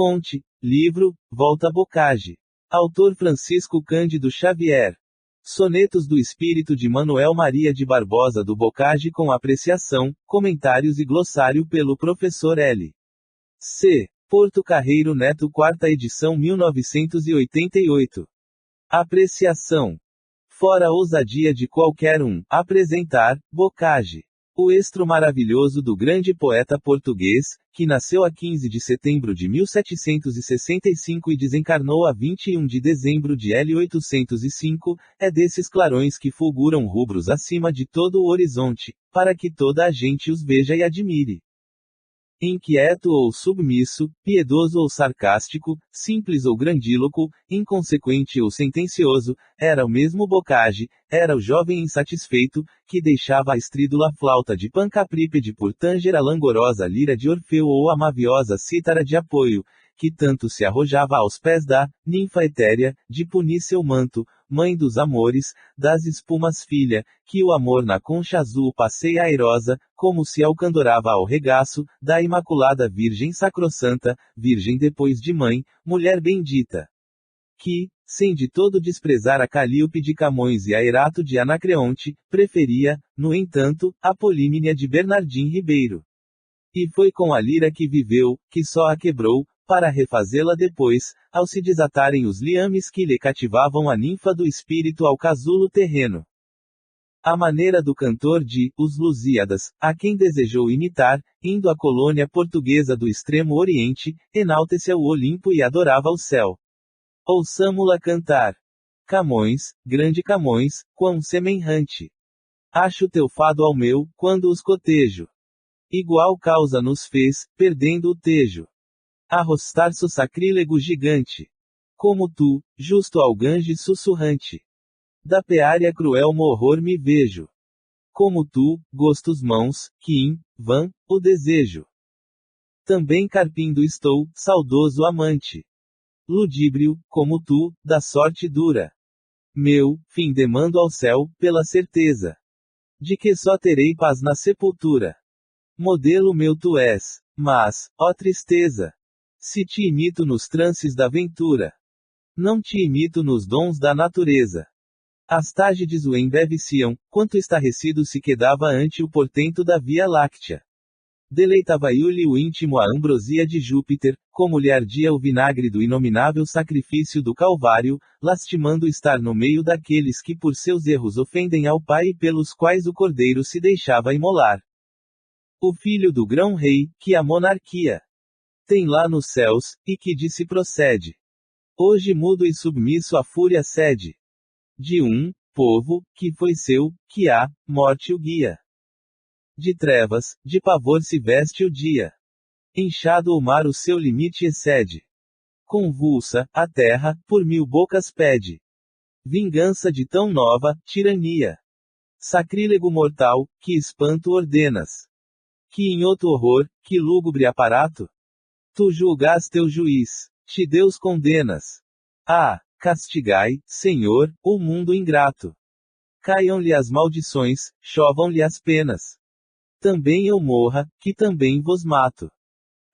Fonte: livro, Volta Bocage. Autor Francisco Cândido Xavier. Sonetos do Espírito de Manuel Maria de Barbosa do Bocage com apreciação, comentários e glossário pelo Professor L. C. Porto Carreiro Neto, quarta edição, 1988. Apreciação. Fora a ousadia de qualquer um, apresentar, Bocage. O estro maravilhoso do grande poeta português, que nasceu a 15 de setembro de 1765 e desencarnou a 21 de dezembro de 1805, é desses clarões que fulguram rubros acima de todo o horizonte, para que toda a gente os veja e admire. Inquieto ou submisso, piedoso ou sarcástico, simples ou grandíloco, inconsequente ou sentencioso, era o mesmo Bocage, era o jovem insatisfeito, que deixava a estrídula flauta de Pancaprípede por tanger a langorosa lira de Orfeu ou a maviosa cítara de Apoio, que tanto se arrojava aos pés da ninfa etérea, de punir seu manto, mãe dos amores, das espumas filha, que o amor na concha azul passeia airosa, como se alcandorava ao regaço, da Imaculada Virgem Sacrossanta, virgem depois de mãe, mulher bendita. Que, sem de todo desprezar a Calíope de Camões e a Erato de Anacreonte, preferia, no entanto, a Polímnia de Bernardim Ribeiro. E foi com a lira que viveu, que só a quebrou, para refazê-la depois, ao se desatarem os liames que lhe cativavam a ninfa do espírito ao casulo terreno. A maneira do cantor de Os Lusíadas, a quem desejou imitar, indo à colônia portuguesa do extremo oriente, enalteceu o Olimpo e adorava o céu. Ouçamo-la cantar. Camões, grande Camões, quão semelhante. Acho teu fado ao meu, quando os cotejo. Igual causa nos fez, perdendo o tejo. Arrostar-se o sacrílego gigante. Como tu, justo algange sussurrante. Da peária cruel morror me vejo. Como tu, gostos mãos, que em vã, o desejo. Também carpindo estou, saudoso amante. Ludíbrio, como tu, da sorte dura. Meu fim demando ao céu, pela certeza de que só terei paz na sepultura. Modelo meu tu és, mas, ó tristeza, se te imito nos trances da ventura, não te imito nos dons da natureza. As tágides o embeveciam, quanto estarrecido se quedava ante o portento da Via Láctea. Deleitava-lhe o íntimo a ambrosia de Júpiter, como lhe ardia o vinagre do inominável sacrifício do Calvário, lastimando estar no meio daqueles que por seus erros ofendem ao Pai e pelos quais o Cordeiro se deixava imolar. O filho do grão-rei, que a monarquia tem lá nos céus, e que de se procede. Hoje mudo e submisso à fúria cede. De um povo, que foi seu, que a morte o guia. De trevas, de pavor se veste o dia. Inchado o mar o seu limite excede. Convulsa, a terra, por mil bocas pede. Vingança de tão nova tirania. Sacrílego mortal, que espanto ordenas. Que em outro horror, que lúgubre aparato. Tu julgas teu juiz, te Deus condenas. Ah, castigai, Senhor, o mundo ingrato. Caiam-lhe as maldições, chovam-lhe as penas. Também eu morra, que também vos mato.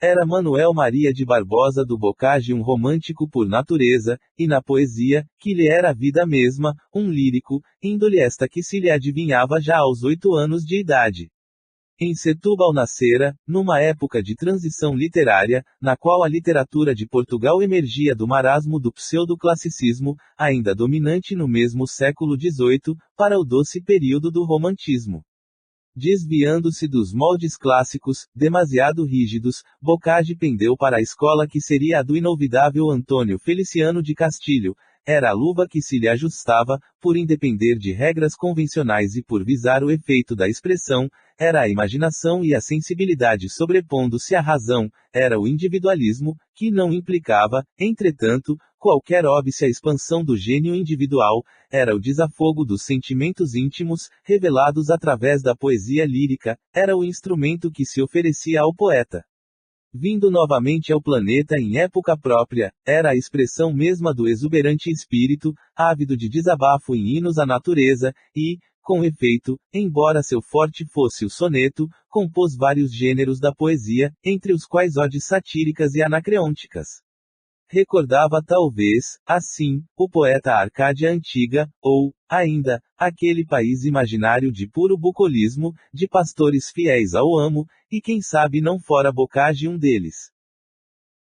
Era Manuel Maria de Barbosa do Bocage um romântico por natureza, e na poesia, que lhe era a vida mesma, um lírico, índole esta que se lhe adivinhava já aos 8 anos de idade. Em Setúbal nascera, numa época de transição literária, na qual a literatura de Portugal emergia do marasmo do pseudo-classicismo, ainda dominante no mesmo século XVIII, para o doce período do romantismo. Desviando-se dos moldes clássicos, demasiado rígidos, Bocage pendeu para a escola que seria a do inovidável Antônio Feliciano de Castilho. Era a luva que se lhe ajustava, por independer de regras convencionais e por visar o efeito da expressão, era a imaginação e a sensibilidade sobrepondo-se à razão, era o individualismo, que não implicava, entretanto, qualquer óbvia expansão do gênio individual, era o desafogo dos sentimentos íntimos, revelados através da poesia lírica, era o instrumento que se oferecia ao poeta. Vindo novamente ao planeta em época própria, era a expressão mesma do exuberante espírito, ávido de desabafo em hinos à natureza, e, Com efeito, embora seu forte fosse o soneto, compôs vários gêneros da poesia, entre os quais odes satíricas e anacreônticas. Recordava talvez, assim, o poeta Arcádia Antiga, ou, ainda, aquele país imaginário de puro bucolismo, de pastores fiéis ao amo, e quem sabe não fora Bocage um deles.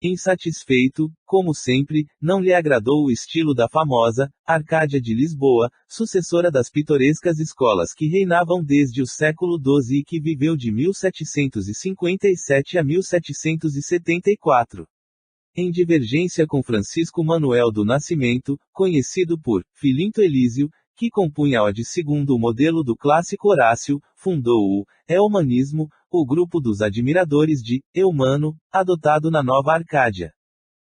Insatisfeito, como sempre, não lhe agradou o estilo da famosa Arcádia de Lisboa, sucessora das pitorescas escolas que reinavam desde o século XII e que viveu de 1757 a 1774. Em divergência com Francisco Manuel do Nascimento, conhecido por Filinto Elísio, que compunha a ode segundo o modelo do clássico Horácio, fundou o Eumanismo, o grupo dos admiradores de Eumano, adotado na Nova Arcádia.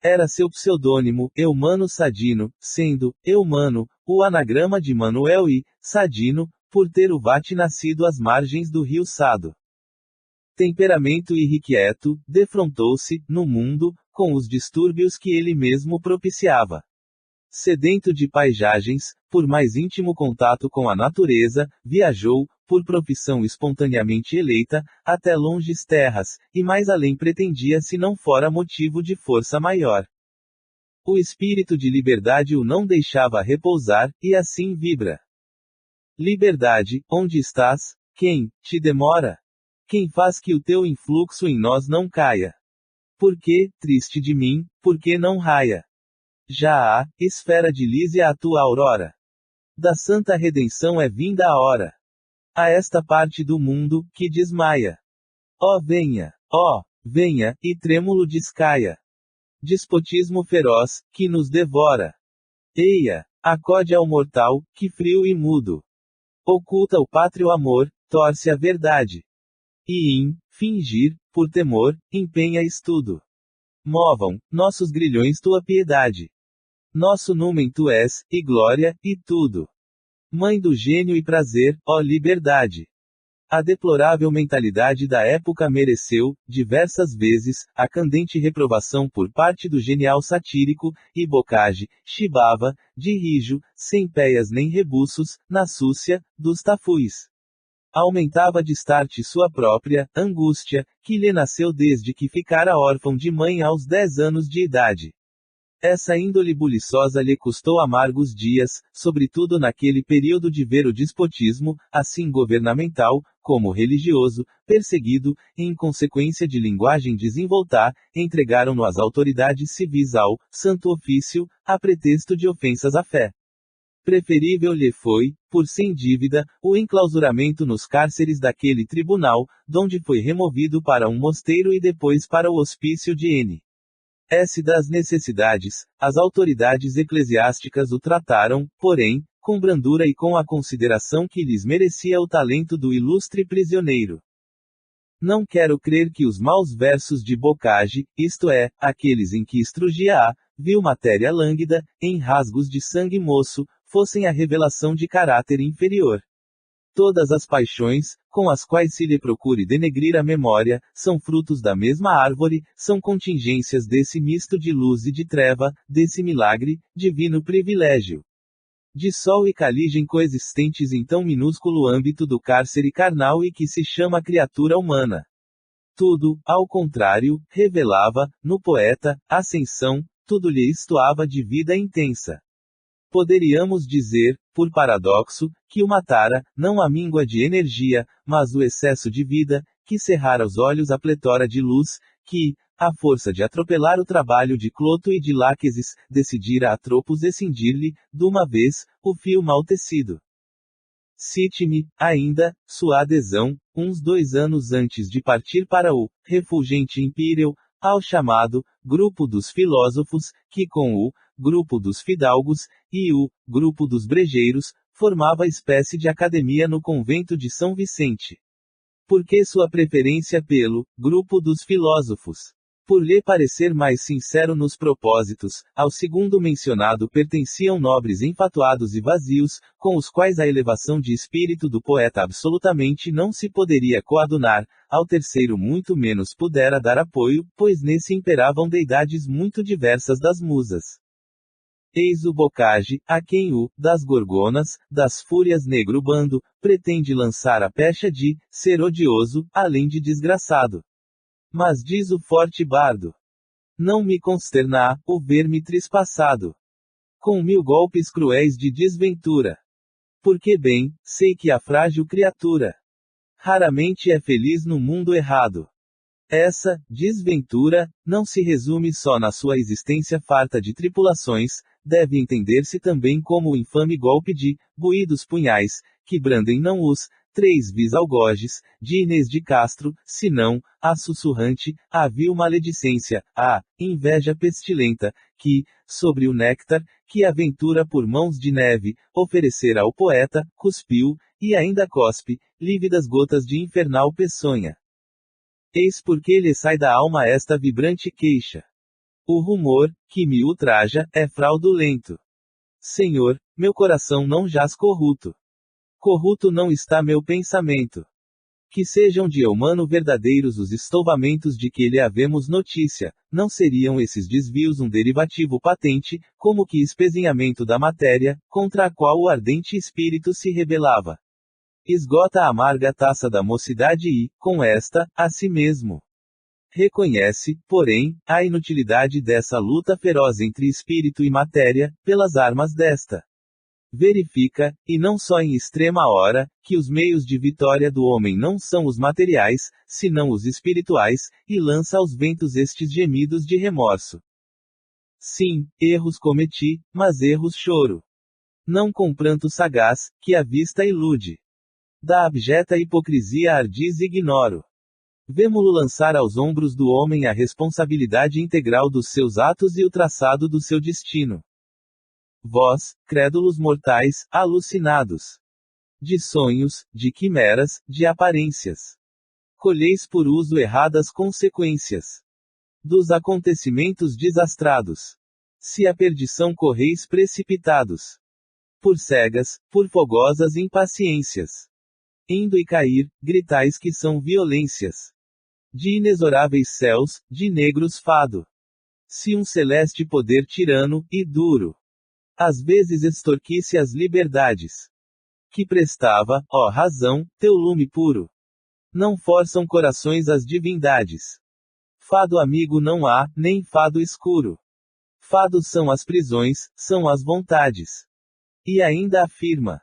Era seu pseudônimo, Eumano Sadino, sendo Eumano o anagrama de Manuel e Sadino, por ter o vate nascido às margens do rio Sado. Temperamento irrequieto, defrontou-se, no mundo, com os distúrbios que ele mesmo propiciava. Sedento de paisagens, por mais íntimo contato com a natureza, viajou, por profissão espontaneamente eleita, até longes terras, e mais além pretendia se não fora motivo de força maior. O espírito de liberdade o não deixava repousar, e assim vibra. Liberdade, onde estás? Quem te demora? Quem faz que o teu influxo em nós não caia? Por que, triste de mim, por que não raia? Já há, esfera de Lísia a tua aurora. Da santa redenção é vinda a hora. A esta parte do mundo, que desmaia. Ó venha, e trêmulo descaia. Despotismo feroz, que nos devora. Eia, acode ao mortal, que frio e mudo. Oculta o pátrio amor, torce a verdade. E fingir, por temor, empenha estudo. Movam, nossos grilhões tua piedade. Nosso numen tu és, e glória, e tudo. Mãe do gênio e prazer, ó liberdade. A deplorável mentalidade da época mereceu, diversas vezes, a candente reprovação por parte do genial satírico, e Bocage, chibava, de rijo, sem péias nem rebuços, na súcia, dos tafuis. Aumentava de start sua própria angústia, que lhe nasceu desde que ficara órfão de mãe aos 10 anos de idade. Essa índole buliçosa lhe custou amargos dias, sobretudo naquele período de ver o despotismo, assim governamental, como religioso, perseguido, e em consequência de linguagem desenvolta, entregaram-no às autoridades civis ao Santo Ofício, a pretexto de ofensas à fé. Preferível lhe foi, por sem dívida, o enclausuramento nos cárceres daquele tribunal, donde foi removido para um mosteiro e depois para o hospício de N. S. das necessidades, as autoridades eclesiásticas o trataram, porém, com brandura e com a consideração que lhes merecia o talento do ilustre prisioneiro. Não quero crer que os maus versos de Bocage, isto é, aqueles em que estrugia a vil matéria lânguida, em rasgos de sangue moço, fossem a revelação de caráter inferior. Todas as paixões, com as quais se lhe procure denegrir a memória, são frutos da mesma árvore, são contingências desse misto de luz e de treva, desse milagre, divino privilégio. De sol e caligem coexistentes em tão minúsculo âmbito do cárcere carnal e que se chama criatura humana. Tudo, ao contrário, revelava, no poeta, ascensão, tudo lhe estoava de vida intensa. Poderíamos dizer, por paradoxo, que o matara, não a míngua de energia, mas o excesso de vida, que cerrara os olhos à pletora de luz, que, à força de atropelar o trabalho de Cloto e de Láquesis, decidira a tropos escindir-lhe, de uma vez, o fio mal tecido. Cite-me, ainda, sua adesão, uns 2 anos antes de partir para o refulgente Imperial, ao chamado Grupo dos Filósofos, que com o Grupo dos Fidalgos e o Grupo dos Brejeiros formava espécie de academia no convento de São Vicente. Por que sua preferência pelo Grupo dos Filósofos? Por lhe parecer mais sincero nos propósitos, ao segundo mencionado pertenciam nobres enfatuados e vazios, com os quais a elevação de espírito do poeta absolutamente não se poderia coadunar, ao terceiro muito menos pudera dar apoio, pois nesse imperavam deidades muito diversas das musas. Eis o Bocage, a quem o, das gorgonas, das fúrias negro bando, pretende lançar a pecha de, ser odioso, além de desgraçado. Mas diz o forte bardo. Não me consterna, o ver-me trespassado. Com 1000 golpes cruéis de desventura. Porque bem, sei que a frágil criatura raramente é feliz no mundo errado. Essa desventura não se resume só na sua existência farta de tripulações, deve entender-se também como o infame golpe de buídos punhais, que brandem não os 3 algojes, de Inês de Castro, senão a sussurrante, a vil maledicência, a inveja pestilenta, que, sobre o néctar, que a ventura por mãos de neve, oferecer ao poeta, cuspiu, e ainda cospe, lívidas gotas de infernal peçonha. Eis porque lhe sai da alma esta vibrante queixa. O rumor, que me ultraja, é fraudulento. Senhor, meu coração não jaz corrupto. Corrupto não está meu pensamento. Que sejam de humano verdadeiros os estouvamentos de que lhe havemos notícia, não seriam esses desvios um derivativo patente, como que espezinhamento da matéria, contra a qual o ardente espírito se rebelava. Esgota a amarga taça da mocidade e, com esta, a si mesmo. Reconhece, porém, a inutilidade dessa luta feroz entre espírito e matéria, pelas armas desta. Verifica, e não só em extrema hora, que os meios de vitória do homem não são os materiais, senão os espirituais, e lança aos ventos estes gemidos de remorso. Sim, erros cometi, mas erros choro. Não com pranto sagaz, que a vista ilude. Da abjeta hipocrisia ardiz ignoro. Vemo-lo lançar aos ombros do homem a responsabilidade integral dos seus atos e o traçado do seu destino. Vós, crédulos mortais, alucinados. De sonhos, de quimeras, de aparências. Colheis por uso erradas consequências. Dos acontecimentos desastrados. Se a perdição correis precipitados. Por cegas, por fogosas impaciências. Indo e cair, gritais que são violências. De inexoráveis céus, de negros fado. Se um celeste poder tirano, e duro. Às vezes extorquisse as liberdades. Que prestava, ó razão, teu lume puro. Não forçam corações as divindades. Fado amigo não há, nem fado escuro. Fados são as prisões, são as vontades. E ainda afirma.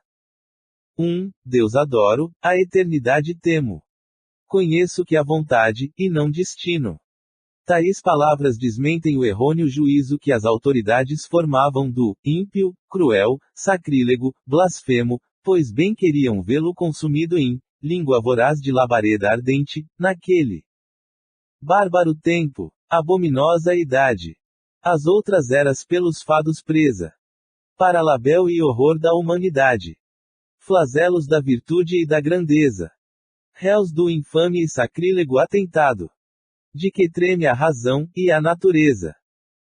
Deus adoro, a eternidade temo. Conheço que a vontade, e não destino. Tais palavras desmentem o errôneo juízo que as autoridades formavam do ímpio, cruel, sacrílego, blasfemo, pois bem queriam vê-lo consumido em língua voraz de labareda ardente, naquele bárbaro tempo, abominosa idade. As outras eras pelos fados presa. Para labéu e horror da humanidade. Flagelos da virtude e da grandeza. Réus do infame e sacrílego atentado. De que treme a razão, e a natureza.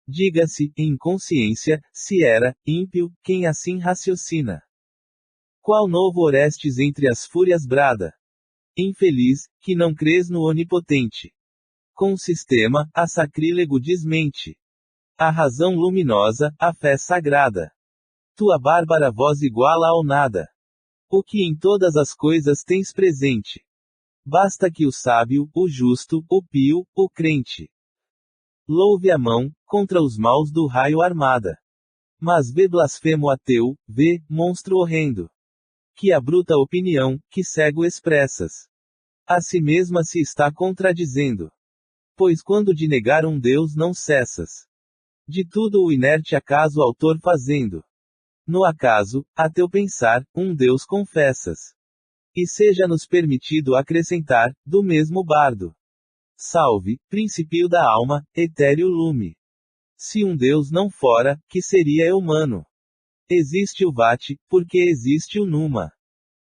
Diga-se, em consciência, se era, ímpio, quem assim raciocina. Qual novo Orestes entre as fúrias brada? Infeliz, que não crês no onipotente. Com sistema, a sacrílego desmente. A razão luminosa, a fé sagrada. Tua bárbara voz iguala ao nada. O que em todas as coisas tens presente. Basta que o sábio, o justo, o pio, o crente louve a mão, contra os maus do raio armada. Mas vê blasfemo ateu, vê, monstro horrendo. Que a bruta opinião, que cego expressas. A si mesma se está contradizendo. Pois quando de negar um Deus não cessas. De tudo o inerte acaso autor fazendo. No acaso, a teu pensar, um Deus confessas. E seja-nos permitido acrescentar, do mesmo bardo. Salve, princípio da alma, etéreo lume. Se um Deus não fora, que seria humano? Existe o Vate, porque existe o Numa.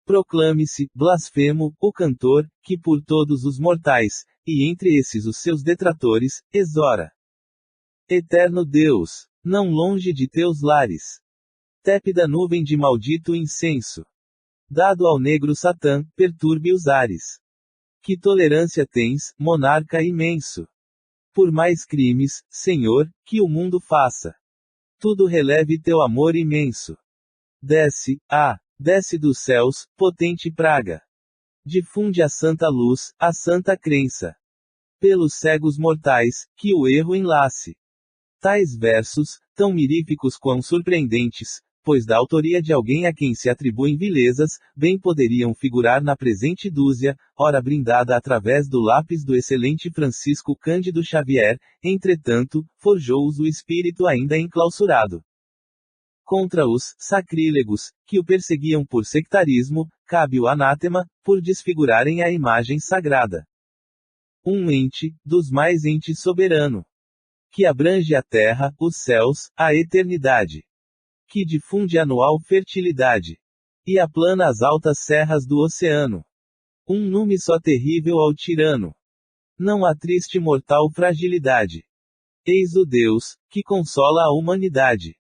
Proclame-se, blasfemo, o cantor, que por todos os mortais, e entre esses os seus detratores, exora. Eterno Deus, não longe de teus lares. Tépida nuvem de maldito incenso. Dado ao negro Satã, perturbe os ares. Que tolerância tens, monarca imenso. Por mais crimes, Senhor, que o mundo faça. Tudo releve teu amor imenso. Desce dos céus, potente praga. Difunde a santa luz, a santa crença. Pelos cegos mortais, que o erro enlace. Tais versos, tão miríficos quão surpreendentes, pois da autoria de alguém a quem se atribuem vilezas, bem poderiam figurar na presente dúzia, ora brindada através do lápis do excelente Francisco Cândido Xavier, entretanto, forjou-os o espírito ainda enclausurado. Contra os sacrílegos, que o perseguiam por sectarismo, cabe o anátema, por desfigurarem a imagem sagrada. Um ente, dos mais entes soberano. Que abrange a terra, os céus, a eternidade. Que difunde anual fertilidade. E aplana as altas serras do oceano. Um nume só terrível ao tirano. Não há triste mortal fragilidade. Eis o Deus, que consola a humanidade.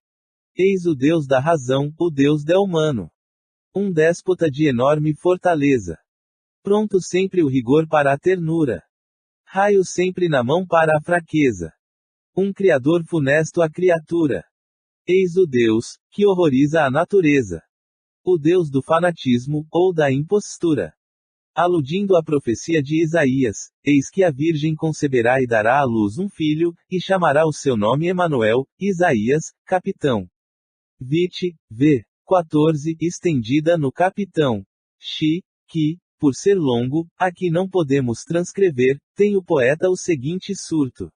Eis o Deus da razão, o Deus del humano. Um déspota de enorme fortaleza. Pronto sempre o rigor para a ternura. Raio sempre na mão para a fraqueza. Um Criador funesto à criatura. Eis o Deus, que horroriza a natureza. O Deus do fanatismo, ou da impostura. Aludindo à profecia de Isaías, eis que a Virgem conceberá e dará à luz um filho, e chamará o seu nome Emanuel, Isaías, capitão. Vite, v. 14, estendida no capitão. Que, por ser longo, aqui não podemos transcrever, tem o poeta o seguinte surto.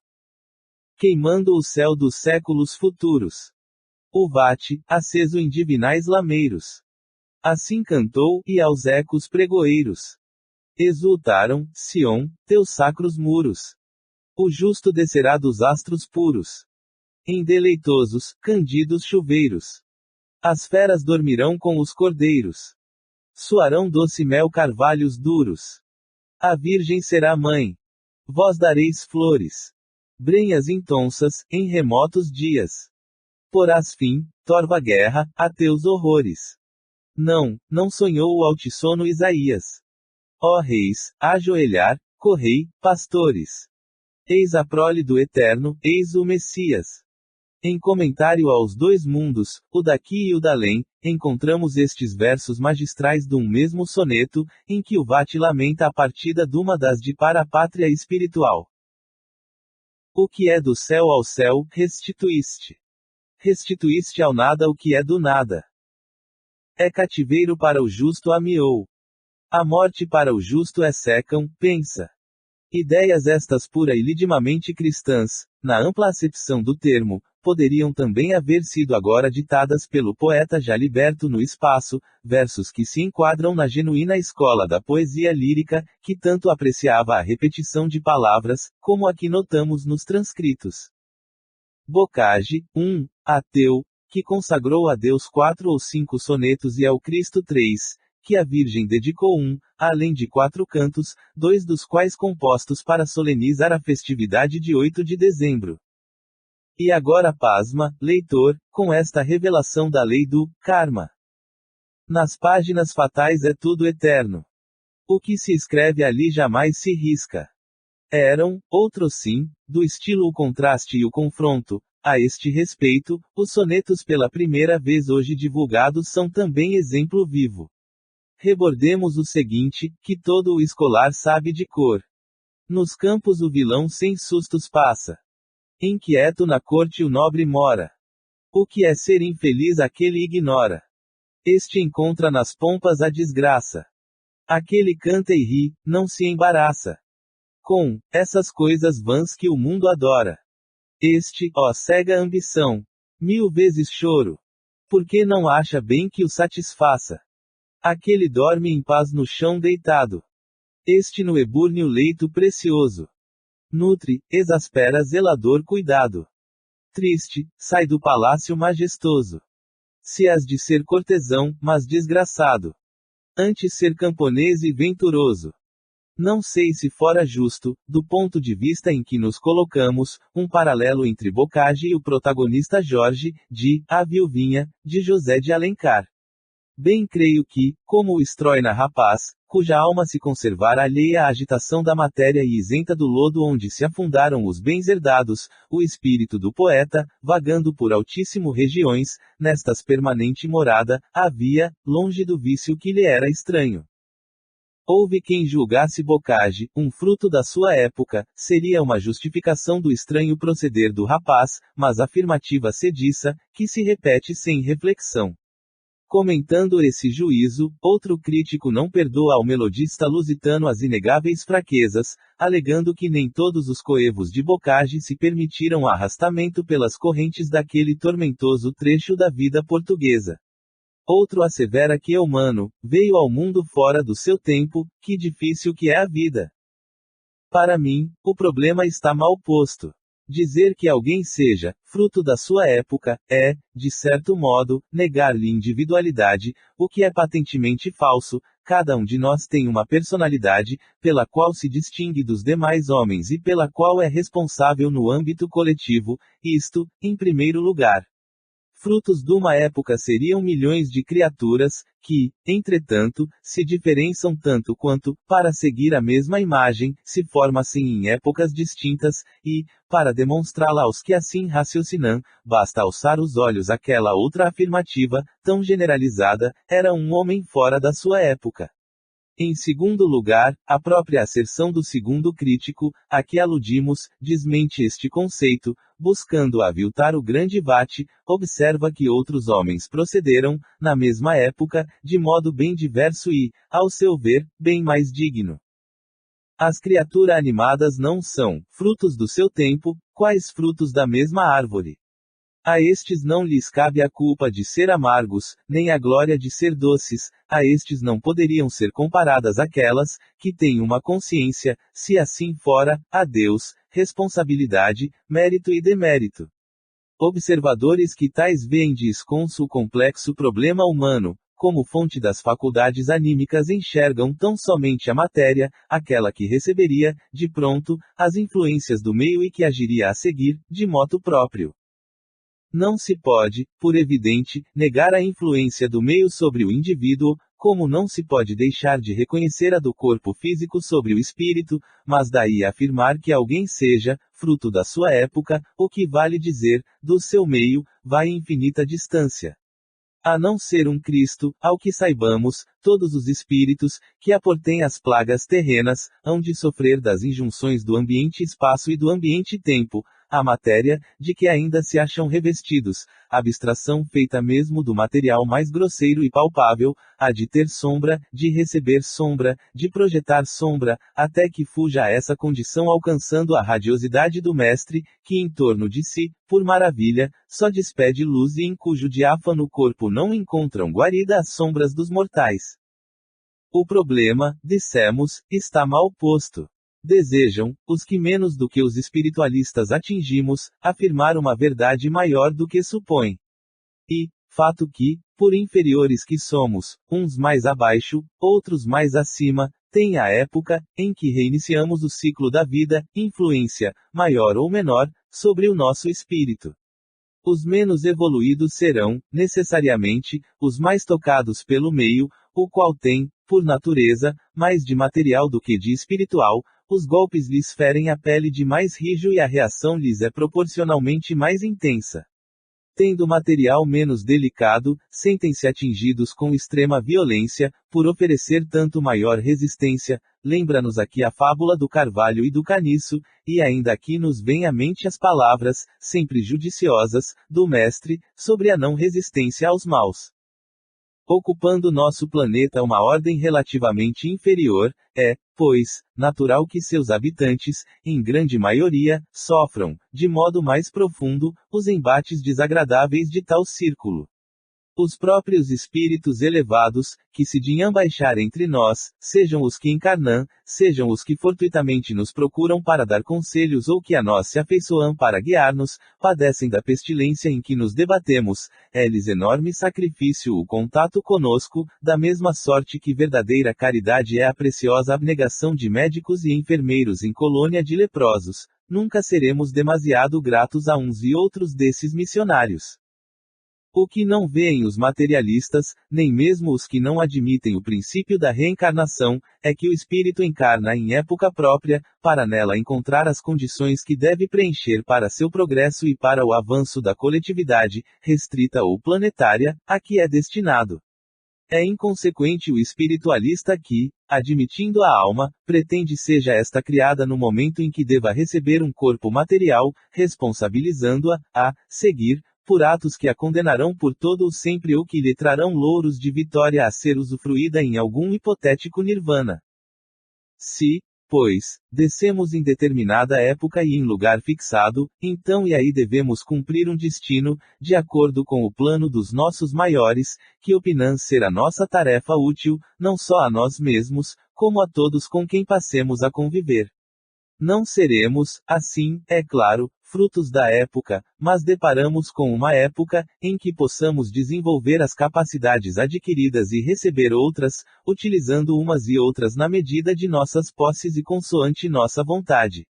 Queimando o céu dos séculos futuros. O vate, aceso em divinais lameiros. Assim cantou, e aos ecos pregoeiros. Exultaram, Sião, teus sacros muros. O justo descerá dos astros puros. Em deleitosos, candidos chuveiros. As feras dormirão com os cordeiros. Suarão doce mel carvalhos duros. A Virgem será mãe. Vós dareis flores. Brenhas intonsas, em remotos dias. Porás fim, torva guerra, a teus horrores. Não sonhou o altissono Isaías. Ó reis, ajoelhar, correi, pastores. Eis a prole do Eterno, eis o Messias. Em comentário aos dois mundos, o daqui e o dalém, encontramos estes versos magistrais de um mesmo soneto, em que o vate lamenta a partida duma das de para a pátria espiritual. O que é do céu ao céu, restituíste. Restituíste ao nada o que é do nada. É cativeiro para o justo amiou. A morte para o justo é secam, pensa. Ideias estas pura e lidimamente cristãs, na ampla acepção do termo, poderiam também haver sido agora ditadas pelo poeta já liberto no espaço, versos que se enquadram na genuína escola da poesia lírica, que tanto apreciava a repetição de palavras, como a que notamos nos transcritos. Bocage, ateu, que consagrou a Deus 4 ou 5 sonetos e ao Cristo 3, que a Virgem dedicou além de 4 cantos, 2 dos quais compostos para solenizar a festividade de 8 de dezembro. E agora pasma, leitor, com esta revelação da lei do karma. Nas páginas fatais é tudo eterno. O que se escreve ali jamais se risca. Eram, outros sim, do estilo o contraste e o confronto. A este respeito, os sonetos pela primeira vez hoje divulgados são também exemplo vivo. Rebordemos o seguinte, que todo o escolar sabe de cor. Nos campos o vilão sem sustos passa. Inquieto na corte o nobre mora. O que é ser infeliz aquele ignora. Este encontra nas pompas a desgraça. Aquele canta e ri, não se embaraça. Com essas coisas vãs que o mundo adora. Este, ó cega ambição. 1000 vezes choro. Porque não acha bem que o satisfaça. Aquele dorme em paz no chão deitado. Este no ebúrneo leito precioso. Nutre, exaspera zelador cuidado. Triste, sai do palácio majestoso. Se has de ser cortesão, mas desgraçado. Antes ser camponês e venturoso. Não sei se fora justo, do ponto de vista em que nos colocamos, um paralelo entre Bocage e o protagonista Jorge, de A Viuvinha, de José de Alencar. Bem creio que, como o estroina rapaz, cuja alma se conservar alheia à agitação da matéria e isenta do lodo onde se afundaram os bens herdados, o espírito do poeta, vagando por altíssimo regiões, nestas permanente morada, havia, longe do vício que lhe era estranho. Houve quem julgasse Bocage, um fruto da sua época, seria uma justificação do estranho proceder do rapaz, mas afirmativa sediça, que se repete sem reflexão. Comentando esse juízo, outro crítico não perdoa ao melodista lusitano as inegáveis fraquezas, alegando que nem todos os coevos de Bocage se permitiram arrastamento pelas correntes daquele tormentoso trecho da vida portuguesa. Outro assevera que o humano veio ao mundo fora do seu tempo, que difícil que é a vida. Para mim, o problema está mal posto. Dizer que alguém seja fruto da sua época é, de certo modo, negar-lhe individualidade, o que é patentemente falso. Cada um de nós tem uma personalidade, pela qual se distingue dos demais homens e pela qual é responsável no âmbito coletivo, isto, em primeiro lugar. Frutos de uma época seriam milhões de criaturas, que, entretanto, se diferenciam tanto quanto, para seguir a mesma imagem, se formassem em épocas distintas, e, para demonstrá-la aos que assim raciocinam, basta alçar os olhos àquela outra afirmativa, tão generalizada, era um homem fora da sua época. Em segundo lugar, a própria asserção do segundo crítico, a que aludimos, desmente este conceito, buscando aviltar o grande vate, observa que outros homens procederam, na mesma época, de modo bem diverso e, ao seu ver, bem mais digno. As criaturas animadas não são frutos do seu tempo, quais frutos da mesma árvore. A estes não lhes cabe a culpa de ser amargos, nem a glória de ser doces, a estes não poderiam ser comparadas aquelas, que têm uma consciência, se assim fora, a Deus, responsabilidade, mérito e demérito. Observadores que tais veem de esconso o complexo problema humano, como fonte das faculdades anímicas enxergam tão somente a matéria, aquela que receberia, de pronto, as influências do meio e que agiria a seguir, de moto próprio. Não se pode, por evidente, negar a influência do meio sobre o indivíduo, como não se pode deixar de reconhecer a do corpo físico sobre o espírito, mas daí afirmar que alguém seja, fruto da sua época, o que vale dizer, do seu meio, vai infinita distância. A não ser um Cristo, ao que saibamos, todos os espíritos, que aportem as plagas terrenas, hão de sofrer das injunções do ambiente-espaço e do ambiente-tempo, a matéria, de que ainda se acham revestidos, abstração feita mesmo do material mais grosseiro e palpável, a de ter sombra, de receber sombra, de projetar sombra, até que fuja a essa condição alcançando a radiosidade do mestre, que em torno de si, por maravilha, só despede luz e em cujo diáfano corpo não encontram guarida as sombras dos mortais. O problema, dissemos, está mal posto. Desejam, os que menos do que os espiritualistas atingimos, afirmar uma verdade maior do que supõem. E, fato que, por inferiores que somos, uns mais abaixo, outros mais acima, tem a época, em que reiniciamos o ciclo da vida, influência, maior ou menor, sobre o nosso espírito. Os menos evoluídos serão, necessariamente, os mais tocados pelo meio, o qual tem, por natureza, mais de material do que de espiritual, os golpes lhes ferem a pele de mais rijo e a reação lhes é proporcionalmente mais intensa. Tendo material menos delicado, sentem-se atingidos com extrema violência, por oferecer tanto maior resistência. Lembra-nos aqui a fábula do carvalho e do caniço, e ainda aqui nos vêm à mente as palavras, sempre judiciosas, do mestre, sobre a não resistência aos maus. Ocupando nosso planeta uma ordem relativamente inferior, é, pois, natural que seus habitantes, em grande maioria, sofram, de modo mais profundo, os embates desagradáveis de tal círculo. Os próprios espíritos elevados, que se digam baixar entre nós, sejam os que encarnam, sejam os que fortuitamente nos procuram para dar conselhos ou que a nós se afeiçoam para guiar-nos, padecem da pestilência em que nos debatemos, é-lhes enorme sacrifício o contato conosco, da mesma sorte que verdadeira caridade é a preciosa abnegação de médicos e enfermeiros em colônia de leprosos. Nunca seremos demasiado gratos a uns e outros desses missionários. O que não veem os materialistas, nem mesmo os que não admitem o princípio da reencarnação, é que o espírito encarna em época própria, para nela encontrar as condições que deve preencher para seu progresso e para o avanço da coletividade, restrita ou planetária, a que é destinado. É inconsequente o espiritualista que, admitindo a alma, pretende seja esta criada no momento em que deva receber um corpo material, responsabilizando-a, a seguir, por atos que a condenarão por todo o sempre ou que lhe trarão louros de vitória a ser usufruída em algum hipotético nirvana. Se, pois, descemos em determinada época e em lugar fixado, então e aí devemos cumprir um destino, de acordo com o plano dos nossos maiores, que opinam ser a nossa tarefa útil, não só a nós mesmos, como a todos com quem passemos a conviver. Não seremos, assim, é claro, frutos da época, mas deparamos com uma época, em que possamos desenvolver as capacidades adquiridas e receber outras, utilizando umas e outras na medida de nossas posses e consoante nossa vontade.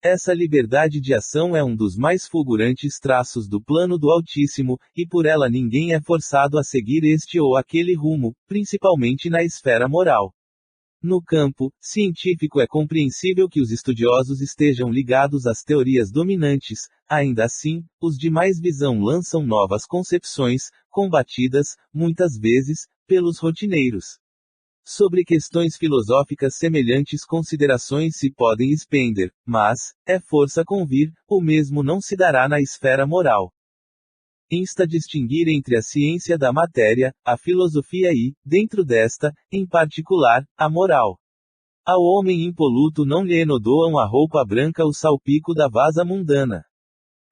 Essa liberdade de ação é um dos mais fulgurantes traços do plano do Altíssimo, e por ela ninguém é forçado a seguir este ou aquele rumo, principalmente na esfera moral. No campo científico é compreensível que os estudiosos estejam ligados às teorias dominantes, ainda assim, os de mais visão lançam novas concepções, combatidas, muitas vezes, pelos rotineiros. Sobre questões filosóficas semelhantes considerações se podem expender, mas, é força convir, o mesmo não se dará na esfera moral. Insta distinguir entre a ciência da matéria, a filosofia e, dentro desta, em particular, a moral. Ao homem impoluto não lhe enodoam a roupa branca o salpico da vasa mundana.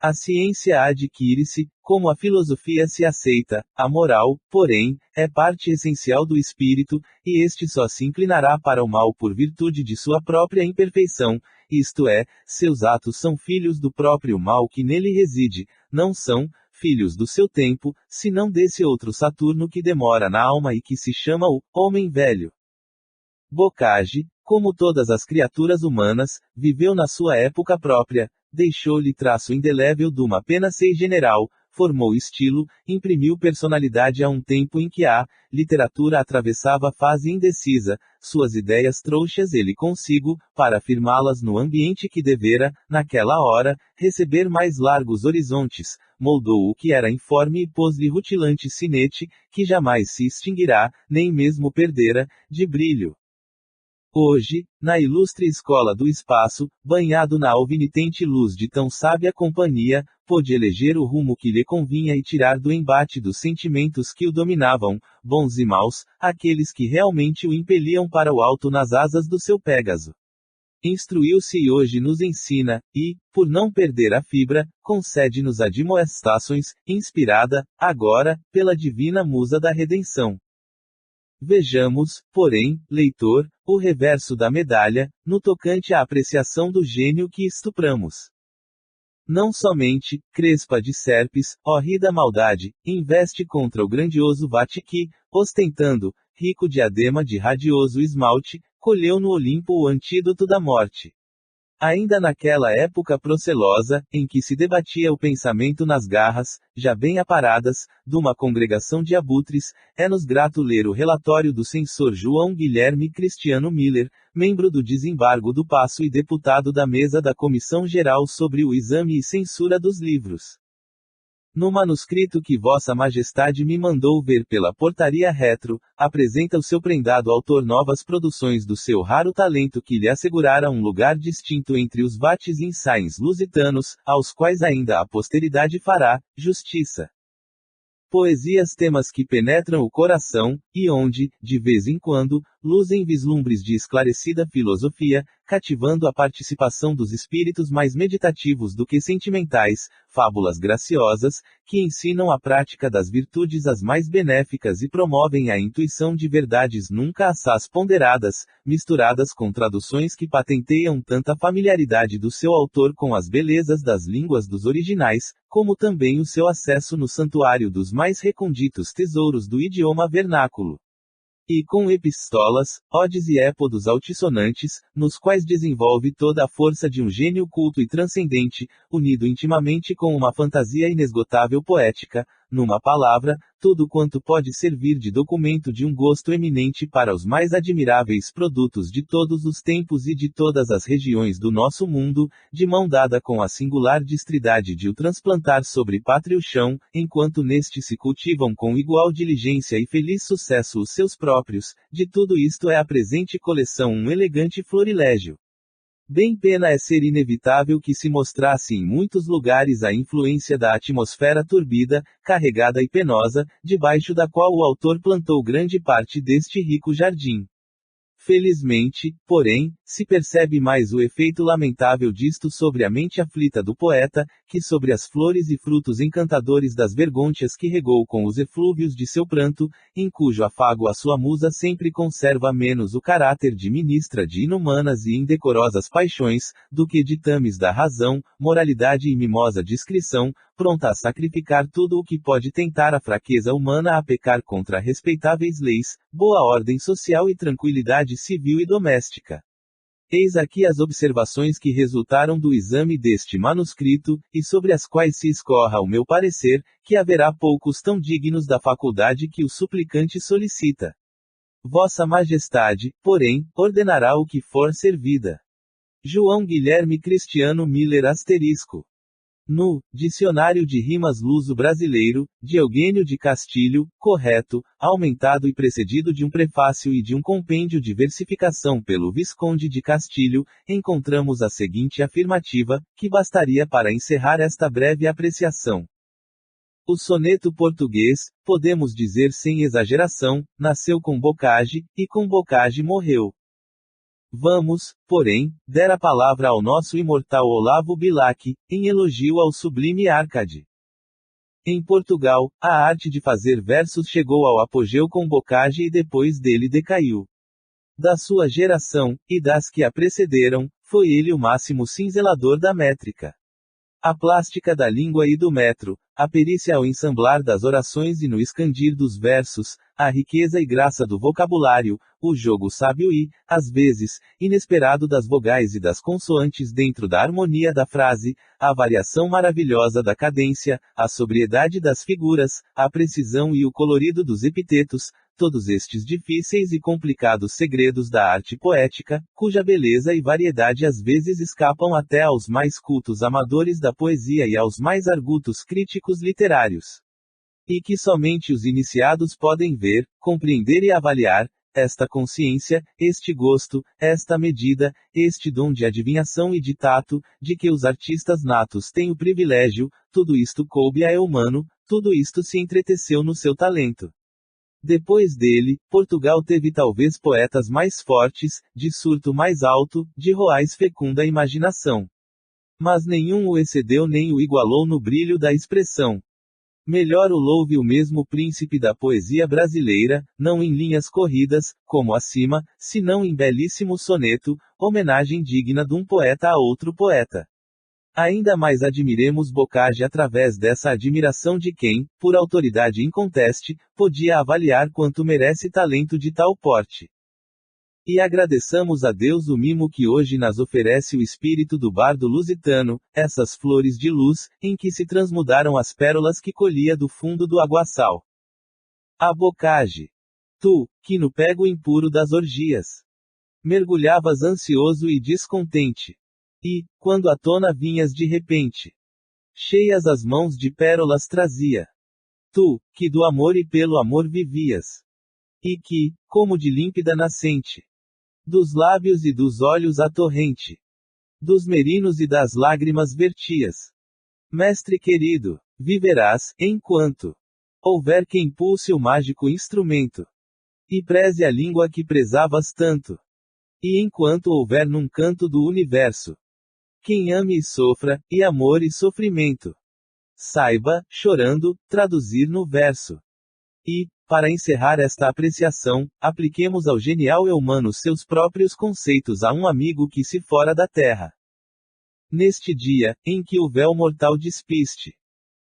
A ciência adquire-se, como a filosofia se aceita, a moral, porém, é parte essencial do espírito, e este só se inclinará para o mal por virtude de sua própria imperfeição, isto é, seus atos são filhos do próprio mal que nele reside, não são, filhos do seu tempo, senão desse outro Saturno que demora na alma e que se chama o homem velho. Bocage, como todas as criaturas humanas, viveu na sua época própria, deixou-lhe traço indelével de uma penacei general, formou estilo, imprimiu personalidade a um tempo em que a literatura atravessava fase indecisa, suas ideias trouxas ele consigo, para afirmá-las no ambiente que devera, naquela hora, receber mais largos horizontes, moldou o que era informe e pôs-lhe rutilante sinete, que jamais se extinguirá, nem mesmo perdera, de brilho. Hoje, na ilustre escola do espaço, banhado na alvinitente luz de tão sábia companhia, pôde eleger o rumo que lhe convinha e tirar do embate dos sentimentos que o dominavam, bons e maus, aqueles que realmente o impeliam para o alto nas asas do seu Pégaso. Instruiu-se e hoje nos ensina, e, por não perder a fibra, concede-nos admoestações, inspirada, agora, pela divina musa da redenção. Vejamos, porém, leitor, o reverso da medalha, no tocante à apreciação do gênio que estupramos. Não somente, crespa de serpes, horrida maldade, investe contra o grandioso Vate que, ostentando, rico diadema de radioso esmalte, colheu no Olimpo o antídoto da morte. Ainda naquela época procelosa, em que se debatia o pensamento nas garras, já bem aparadas, de uma congregação de abutres, é-nos grato ler o relatório do censor João Guilherme Cristiano Miller, membro do Desembargo do Paço e deputado da mesa da Comissão Geral sobre o Exame e Censura dos Livros. No manuscrito que Vossa Majestade me mandou ver pela portaria retro, apresenta o seu prendado autor novas produções do seu raro talento que lhe assegurara um lugar distinto entre os vates ensaios lusitanos, aos quais ainda a posteridade fará justiça. Poesias temas que penetram o coração, e onde, de vez em quando, luzem vislumbres de esclarecida filosofia, cativando a participação dos espíritos mais meditativos do que sentimentais, fábulas graciosas, que ensinam a prática das virtudes as mais benéficas e promovem a intuição de verdades nunca assaz ponderadas, misturadas com traduções que patenteiam tanta familiaridade do seu autor com as belezas das línguas dos originais, como também o seu acesso no santuário dos mais recônditos tesouros do idioma vernáculo. E com epístolas, odes e épodos altissonantes, nos quais desenvolve toda a força de um gênio culto e transcendente, unido intimamente com uma fantasia inesgotável poética, numa palavra, tudo quanto pode servir de documento de um gosto eminente para os mais admiráveis produtos de todos os tempos e de todas as regiões do nosso mundo, de mão dada com a singular distridade de o transplantar sobre pátrio chão, enquanto neste se cultivam com igual diligência e feliz sucesso os seus próprios, de tudo isto é a presente coleção um elegante florilégio. Bem pena é ser inevitável que se mostrasse em muitos lugares a influência da atmosfera turbida, carregada e penosa, debaixo da qual o autor plantou grande parte deste rico jardim. Felizmente, porém, se percebe mais o efeito lamentável disto sobre a mente aflita do poeta, que sobre as flores e frutos encantadores das vergôntias que regou com os eflúvios de seu pranto, em cujo afago a sua musa sempre conserva menos o caráter de ministra de inumanas e indecorosas paixões, do que ditames da razão, moralidade e mimosa discrição, pronta a sacrificar tudo o que pode tentar a fraqueza humana a pecar contra respeitáveis leis, boa ordem social e tranquilidade civil e doméstica. Eis aqui as observações que resultaram do exame deste manuscrito, e sobre as quais se escorra o meu parecer, que haverá poucos tão dignos da faculdade que o suplicante solicita. Vossa Majestade, porém, ordenará o que for servida. João Guilherme Cristiano Miller ***. No Dicionário de Rimas Luso-Brasileiro, de Eugênio de Castilho, correto, aumentado e precedido de um prefácio e de um compêndio de versificação pelo Visconde de Castilho, encontramos a seguinte afirmativa, que bastaria para encerrar esta breve apreciação. O soneto português, podemos dizer sem exageração, nasceu com Bocage, e com Bocage morreu. Vamos, porém, der a palavra ao nosso imortal Olavo Bilac, em elogio ao sublime Arcade. Em Portugal, a arte de fazer versos chegou ao apogeu com Bocage e depois dele decaiu. Da sua geração, e das que a precederam, foi ele o máximo cinzelador da métrica. A plástica da língua e do metro, a perícia ao ensamblar das orações e no escandir dos versos, a riqueza e graça do vocabulário, o jogo sábio e, às vezes, inesperado das vogais e das consoantes dentro da harmonia da frase, a variação maravilhosa da cadência, a sobriedade das figuras, a precisão e o colorido dos epitetos, todos estes difíceis e complicados segredos da arte poética, cuja beleza e variedade às vezes escapam até aos mais cultos amadores da poesia e aos mais argutos críticos literários. E que somente os iniciados podem ver, compreender e avaliar, esta consciência, este gosto, esta medida, este dom de adivinhação e de tato, de que os artistas natos têm o privilégio, tudo isto coube a humano, tudo isto se entreteceu no seu talento. Depois dele, Portugal teve talvez poetas mais fortes, de surto mais alto, de roais fecunda imaginação. Mas nenhum o excedeu nem o igualou no brilho da expressão. Melhor o louve o mesmo príncipe da poesia brasileira, não em linhas corridas, como acima, senão em belíssimo soneto, homenagem digna de um poeta a outro poeta. Ainda mais admiremos Bocage através dessa admiração de quem, por autoridade inconteste, podia avaliar quanto merece talento de tal porte. E agradeçamos a Deus o mimo que hoje nos oferece o espírito do bardo lusitano, essas flores de luz, em que se transmudaram as pérolas que colhia do fundo do aguaçal. A Bocage. Tu, que no pego impuro das orgias mergulhavas ansioso e descontente. E, quando à tona vinhas de repente, cheias as mãos de pérolas trazia. Tu, que do amor e pelo amor vivias. E que, como de límpida nascente, dos lábios e dos olhos a torrente, dos merinos e das lágrimas vertias. Mestre querido, viverás, enquanto houver quem pulse o mágico instrumento, e preze a língua que prezavas tanto. E enquanto houver num canto do universo, quem ame e sofra, e amor e sofrimento, saiba, chorando, traduzir no verso. E, para encerrar esta apreciação, apliquemos ao genial Eumano seus próprios conceitos a um amigo que se fora da terra. Neste dia, em que o véu mortal despiste,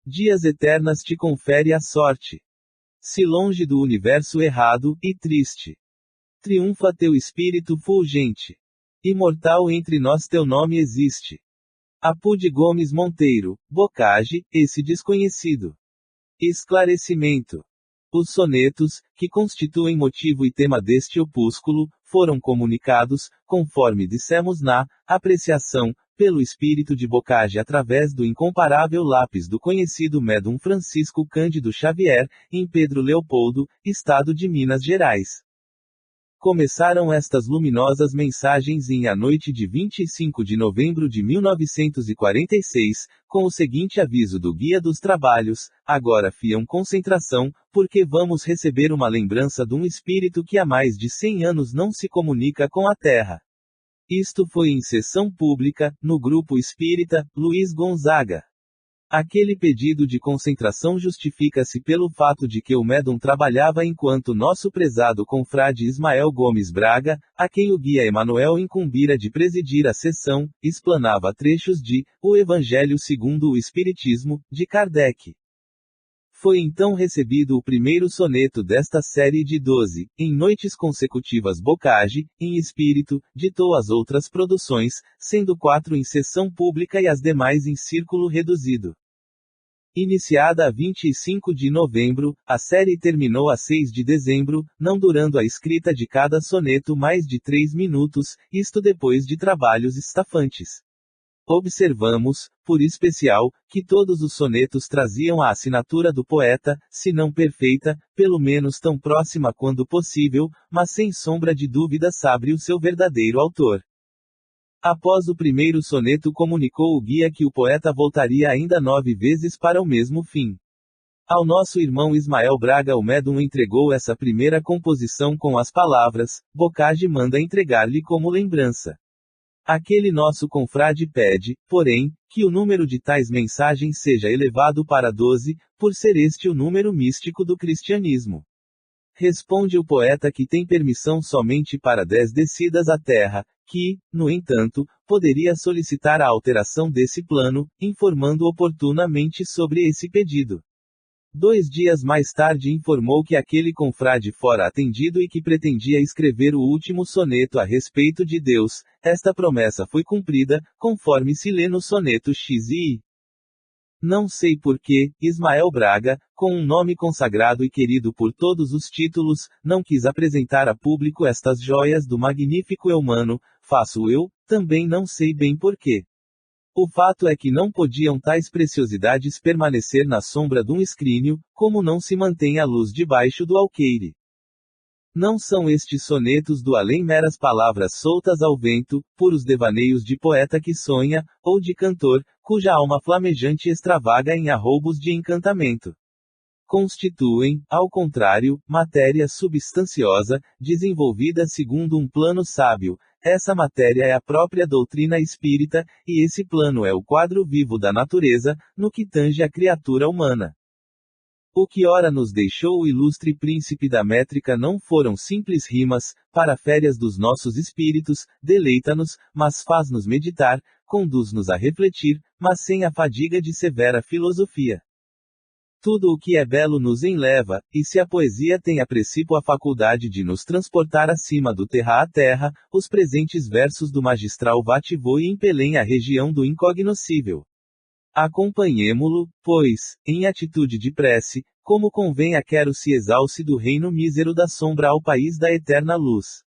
dias eternas te confere a sorte. Se longe do universo errado, e triste, triunfa teu espírito fulgente. Imortal entre nós teu nome existe. Apude Gomes Monteiro, Bocage, esse desconhecido. Esclarecimento. Os sonetos, que constituem motivo e tema deste opúsculo, foram comunicados, conforme dissemos na apreciação, pelo espírito de Bocage através do incomparável lápis do conhecido médium Francisco Cândido Xavier, em Pedro Leopoldo, estado de Minas Gerais. Começaram estas luminosas mensagens em a noite de 25 de novembro de 1946, com o seguinte aviso do Guia dos Trabalhos: agora fiam concentração, porque vamos receber uma lembrança de um espírito que há mais de 100 anos não se comunica com a Terra. Isto foi em sessão pública, no Grupo Espírita, Luiz Gonzaga. Aquele pedido de concentração justifica-se pelo fato de que o médium trabalhava enquanto nosso prezado confrade Ismael Gomes Braga, a quem o guia Emanuel incumbira de presidir a sessão, explanava trechos de O Evangelho segundo o Espiritismo, de Kardec. Foi então recebido o primeiro soneto desta série de 12, em noites consecutivas Bocage, em espírito, ditou as outras produções, sendo 4 em sessão pública e as demais em círculo reduzido. Iniciada a 25 de novembro, a série terminou a 6 de dezembro, não durando a escrita de cada soneto mais de 3 minutos, isto depois de trabalhos estafantes. Observamos, por especial, que todos os sonetos traziam a assinatura do poeta, se não perfeita, pelo menos tão próxima quando possível, mas sem sombra de dúvida sabe o seu verdadeiro autor. Após o primeiro soneto comunicou o guia que o poeta voltaria ainda 9 vezes para o mesmo fim. Ao nosso irmão Ismael Braga o médium entregou essa primeira composição com as palavras: Bocage manda entregar-lhe como lembrança. Aquele nosso confrade pede, porém, que o número de tais mensagens seja elevado para 12, por ser este o número místico do cristianismo. Responde o poeta que tem permissão somente para 10 descidas à terra, que, no entanto, poderia solicitar a alteração desse plano, informando oportunamente sobre esse pedido. 2 dias mais tarde informou que aquele confrade fora atendido e que pretendia escrever o último soneto a respeito de Deus. Esta promessa foi cumprida, conforme se lê no soneto X e I. Não sei por que, Ismael Braga, com um nome consagrado e querido por todos os títulos, não quis apresentar a público estas joias do magnífico Eumano, faço eu, também não sei bem por quê. O fato é que não podiam tais preciosidades permanecer na sombra de um escrínio, como não se mantém a luz debaixo do alqueire. Não são estes sonetos do além meras palavras soltas ao vento, puros devaneios de poeta que sonha, ou de cantor, cuja alma flamejante extravaga em arroubos de encantamento. Constituem, ao contrário, matéria substanciosa, desenvolvida segundo um plano sábio. Essa matéria é a própria doutrina espírita, e esse plano é o quadro vivo da natureza, no que tange a criatura humana. O que ora nos deixou o ilustre príncipe da métrica não foram simples rimas, paraférias dos nossos espíritos, deleita-nos, mas faz-nos meditar, conduz-nos a refletir, mas sem a fadiga de severa filosofia. Tudo o que é belo nos enleva, e se a poesia tem a princípio a faculdade de nos transportar acima do terra a terra, os presentes versos do magistral Vativô e impelem a região do incognoscível. Acompanhemo-lo, pois, em atitude de prece, como convém a quero se exalce do reino mísero da sombra ao país da eterna luz.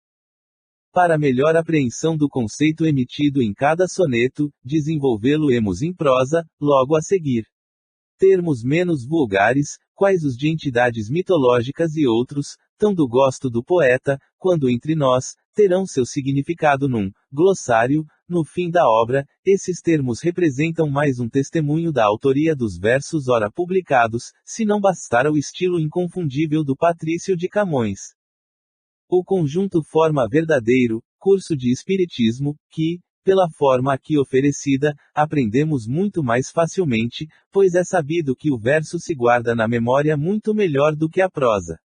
Para melhor apreensão do conceito emitido em cada soneto, desenvolvê-lo-emos em prosa, logo a seguir. Termos menos vulgares, quais os de entidades mitológicas e outros, tão do gosto do poeta, quando entre nós, terão seu significado num glossário. No fim da obra, esses termos representam mais um testemunho da autoria dos versos ora publicados, se não bastara o estilo inconfundível do Patrício de Camões. O conjunto forma verdadeiro curso de espiritismo, que, pela forma aqui oferecida, aprendemos muito mais facilmente, pois é sabido que o verso se guarda na memória muito melhor do que a prosa.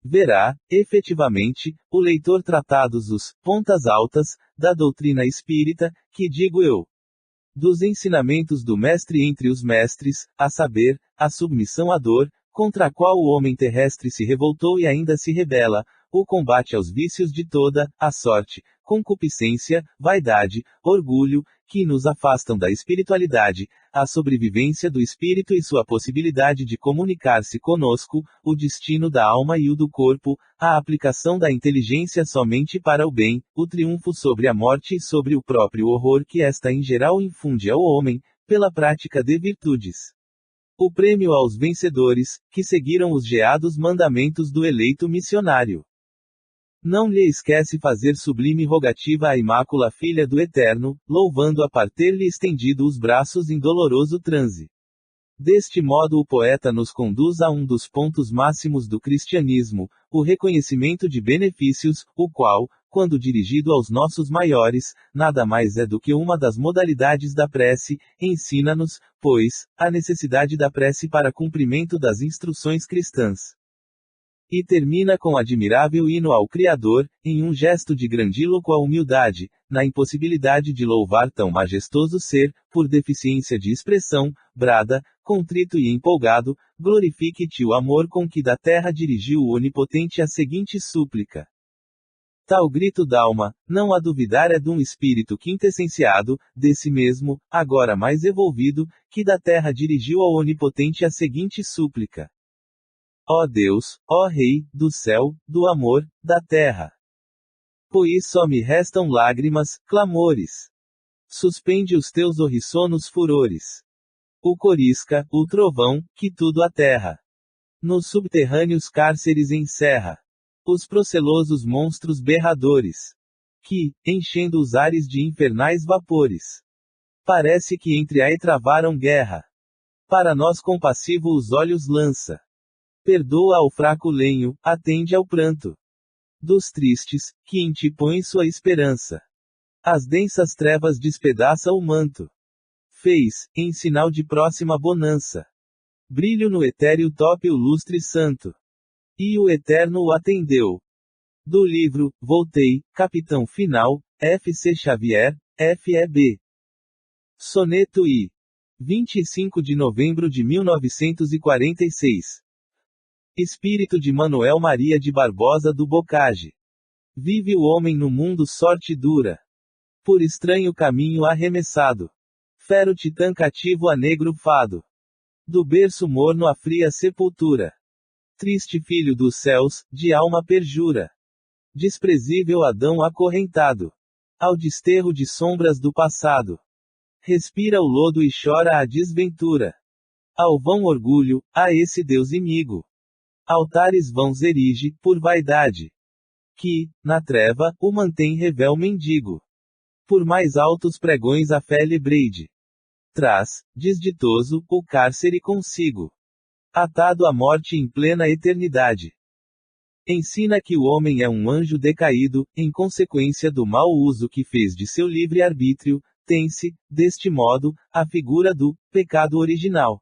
Verá, efetivamente, o leitor tratados os pontas altas da doutrina espírita, que digo eu, dos ensinamentos do mestre entre os mestres, a saber, a submissão à dor, contra a qual o homem terrestre se revoltou e ainda se rebela, o combate aos vícios de toda a sorte, concupiscência, vaidade, orgulho, que nos afastam da espiritualidade, a sobrevivência do espírito e sua possibilidade de comunicar-se conosco, o destino da alma e o do corpo, a aplicação da inteligência somente para o bem, o triunfo sobre a morte e sobre o próprio horror que esta em geral infunde ao homem, pela prática de virtudes. O prêmio aos vencedores, que seguiram os geados mandamentos do eleito missionário. Não lhe esquece fazer sublime rogativa à Imácula Filha do Eterno, louvando-a por ter-lhe estendido os braços em doloroso transe. Deste modo o poeta nos conduz a um dos pontos máximos do cristianismo, o reconhecimento de benefícios, o qual, quando dirigido aos nossos maiores, nada mais é do que uma das modalidades da prece, ensina-nos, pois, a necessidade da prece para cumprimento das instruções cristãs. E termina com admirável hino ao Criador, em um gesto de grandílocua humildade, na impossibilidade de louvar tão majestoso ser, por deficiência de expressão, brada, contrito e empolgado, glorifique-te o amor com que da terra dirigiu o Onipotente a seguinte súplica. Tal grito d'alma, não há duvidar é dum espírito quintessenciado, desse mesmo, agora mais evolvido, que da terra dirigiu ao Onipotente a seguinte súplica. Ó Deus, ó Rei, do céu, do amor, da terra. Pois só me restam lágrimas, clamores. Suspende os teus horrissonos furores. O corisca, o trovão, que tudo aterra. Nos subterrâneos cárceres encerra. Os procelosos monstros berradores. Que, enchendo os ares de infernais vapores. Parece que entre aí travaram guerra. Para nós compassivo os olhos lança. Perdoa ao fraco lenho, atende ao pranto dos tristes, que em ti põe sua esperança. As densas trevas despedaça o manto. Fez, em sinal de próxima bonança. Brilho no etéreo tope o lustre santo. E o Eterno o atendeu. Do livro, Voltei, Capitão Final, F.C. Xavier, F.E.B. Soneto I. 25 de novembro de 1946. Espírito de Manuel Maria de Barbosa do Bocage. Vive o homem no mundo sorte dura. Por estranho caminho arremessado. Fero titã cativo a negro fado. Do berço morno à fria sepultura. Triste filho dos céus, de alma perjura. Desprezível Adão acorrentado. Ao desterro de sombras do passado. Respira o lodo e chora a desventura. Ao vão orgulho, a esse Deus inimigo. Altares vãos erige, por vaidade. Que, na treva, o mantém revel mendigo. Por mais altos pregões a fé lhe breide. Traz, desditoso, o cárcere consigo. Atado à morte em plena eternidade. Ensina que o homem é um anjo decaído, em consequência do mau uso que fez de seu livre-arbítrio, tem-se, deste modo, a figura do pecado original.